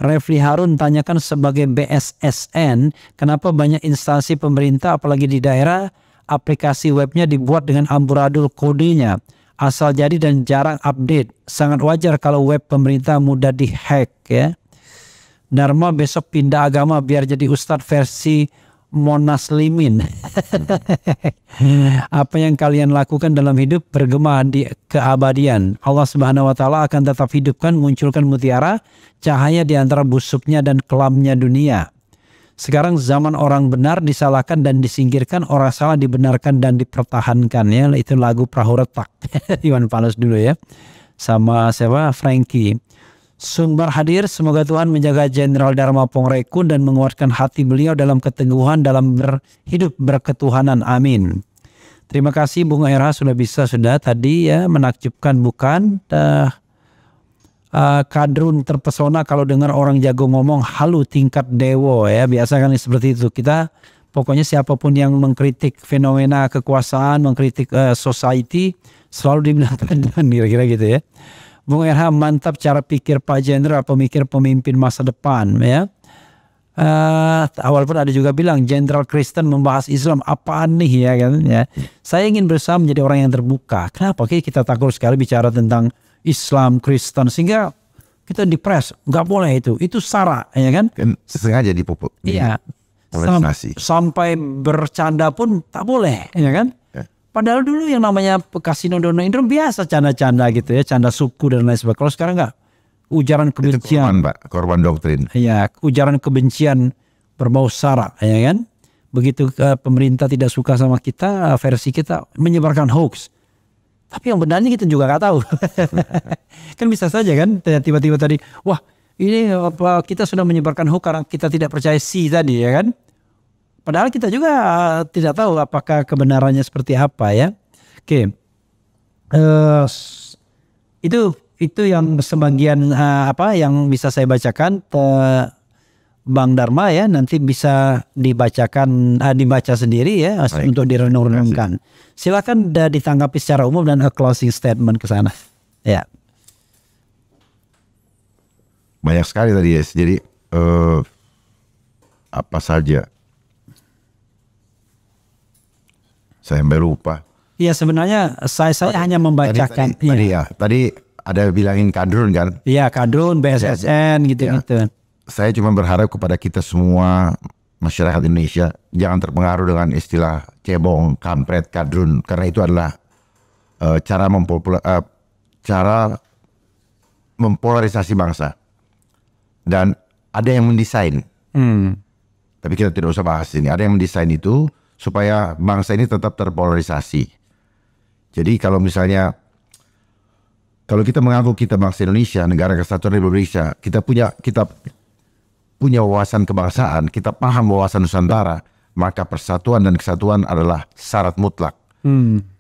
Refli Harun tanyakan sebagai BSSN, kenapa banyak instansi pemerintah apalagi di daerah aplikasi webnya dibuat dengan amburadul kodenya, asal jadi dan jarang update. Sangat wajar kalau web pemerintah mudah dihack ya. Dharma besok pindah agama biar jadi ustadz versi Monaslimin. Apa yang kalian lakukan dalam hidup bergema di keabadian. Allah Subhanahu wa taala akan tetap hidupkan, munculkan mutiara, cahaya di antara busuknya dan kelamnya dunia. Sekarang zaman orang benar disalahkan dan disingkirkan, orang salah dibenarkan dan dipertahankan, ya. Itu lagu Perahu Retak. Iwan Fals dulu, ya. Sama siapa? Frankie. Sumber hadir, semoga Tuhan menjaga Jenderal Dharma Pongrekun dan menguatkan hati beliau dalam keteguhan dalam berhidup berketuhanan. Amin. Terima kasih Bung Era sudah tadi, ya, menakjubkan bukan? Kadrun terpesona kalau dengar orang jago ngomong halu tingkat dewo, ya, biasa kan seperti itu. Kita pokoknya siapapun yang mengkritik fenomena kekuasaan, mengkritik society, selalu dibilang kadrun, kira-kira gitu, ya. Bung RH, mantap cara pikir Pak Jenderal, pemikir pemimpin masa depan, ya. Awal pun ada juga bilang Jenderal Kristen membahas Islam, apaan nih, ya kan, ya. Saya ingin berusaha menjadi orang yang terbuka. Kenapa kita takut sekali bicara tentang Islam, Kristen, sehingga kita depres, nggak boleh itu sara, ya kan? Sengaja dipupuk. Iya. Sampai bercanda pun tak boleh, ya kan? Padahal dulu yang namanya Kasino Dono Indro biasa canda-canda gitu, ya, canda suku dan lain sebagainya. Kalau sekarang enggak, ujaran kebencian. Itu korban doktrin. Iya, ujaran kebencian berbau sara, ya kan? Begitu pemerintah tidak suka sama kita, versi kita menyebarkan hoax. Tapi yang benarnya kita juga nggak tahu. Kan bisa saja kan, tiba-tiba tadi, wah ini kita sudah menyebarkan hoax karena kita tidak percaya tadi, ya kan? Padahal kita juga tidak tahu apakah kebenarannya seperti apa, ya. Oke, itu yang sebagian yang bisa saya bacakan. Bang Dharma, ya, nanti bisa dibaca sendiri, ya. Baik. Untuk direnung-renungkan. Silakan ditanggapi secara umum dan closing statement ke sana. Ya. Banyak sekali tadi, ya. Jadi apa saja? Saya lupa. Iya, sebenarnya saya hanya membacakan. Tadi ada bilangin kadrun kan? Iya, kadrun, BSSN, gitu-gitu. Ya. Saya cuma berharap kepada kita semua masyarakat Indonesia jangan terpengaruh dengan istilah cebong, kampret, kadrun, karena itu adalah cara mempolarisasi bangsa. Dan ada yang mendesain. Tapi kita tidak usah bahas ini. Ada yang mendesain itu supaya bangsa ini tetap terpolarisasi. Jadi kalau misalnya, kalau kita mengaku kita bangsa Indonesia, negara kesatuan Republik Indonesia, kita punya wawasan kebangsaan, kita paham wawasan Nusantara, maka persatuan dan kesatuan adalah syarat mutlak.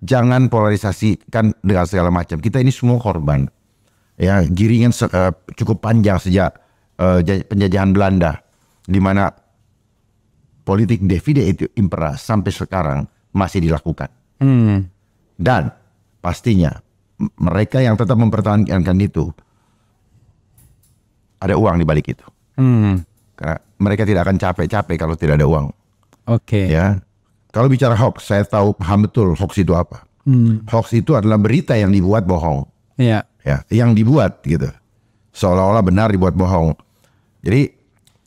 Jangan polarisasikan dengan segala macam. Kita ini semua korban. Ya, giringan cukup panjang sejak penjajahan Belanda, di mana politik divide et impera sampai sekarang masih dilakukan. Dan pastinya mereka yang tetap mempertahankan itu, ada uang di balik itu. Karena mereka tidak akan capek-capek kalau tidak ada uang. Oke. Ya. Kalau bicara hoax, saya paham betul hoax itu apa. Hoax itu adalah berita yang dibuat bohong. Iya. Ya, yang dibuat gitu. Seolah-olah benar dibuat bohong. Jadi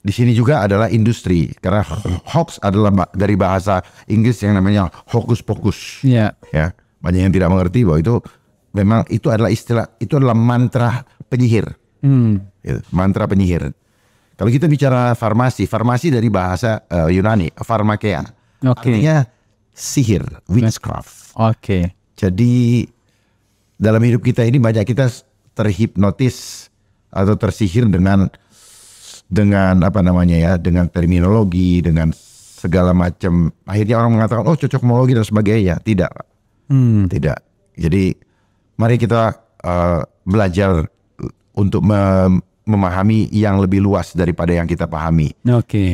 di sini juga adalah industri, karena hoax adalah dari bahasa Inggris yang namanya hokus pokus. Iya. Ya, banyak yang tidak mengerti bahwa itu memang itu adalah istilah, itu adalah mantra penyihir. Gitu, mantra penyihir. Kalau kita bicara farmasi dari bahasa Yunani, pharmakeia. Artinya sihir, witchcraft. Jadi dalam hidup kita ini banyak kita terhipnotis atau tersihir dengan apa namanya, ya, dengan terminologi, dengan segala macam. Akhirnya orang mengatakan, oh cocokmologi dan sebagainya. Tidak. Tidak. Jadi mari kita belajar untuk memahami yang lebih luas daripada yang kita pahami.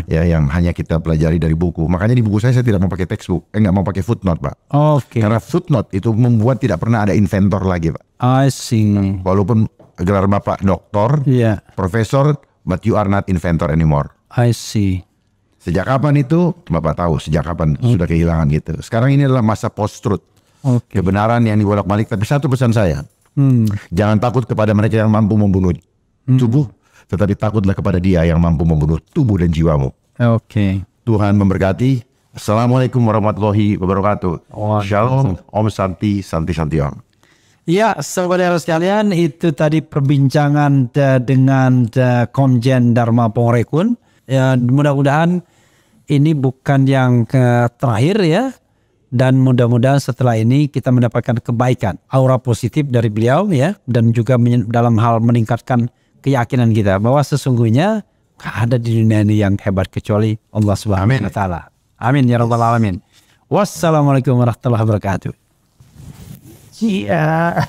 Ya, yang hanya kita pelajari dari buku. Makanya di buku saya tidak mau pakai textbook, nggak mau pakai footnote, Pak. Karena footnote itu membuat tidak pernah ada inventor lagi, Pak. I see. Walaupun gelar Bapak doktor, profesor, but you are not inventor anymore. I see. Sejak kapan itu? Bapak tahu sejak kapan sudah kehilangan gitu. Sekarang ini adalah masa post-truth. Kebenaran yang dibolak-balik. Tapi satu pesan saya, jangan takut kepada mereka yang mampu membunuh tubuh, tetapi takutlah kepada Dia yang mampu membunuh tubuh dan jiwamu. Tuhan memberkati. Assalamualaikum warahmatullahi wabarakatuh. Shalom, Om Santi, Santi Santiong. Ya, saudara sekalian, itu tadi perbincangan dengan Komjen Dharma Pongrekun. Ya, mudah-mudahan ini bukan yang terakhir ya. Dan mudah-mudahan setelah ini kita mendapatkan kebaikan, aura positif dari beliau ya. Dan juga dalam hal meningkatkan keyakinan kita bahwa sesungguhnya gak ada di dunia ini yang hebat kecuali Allah Subhanahu wa Ta'ala. Amin ya rabbal alamin. Wassalamualaikum warahmatullahi wabarakatuh. Iya.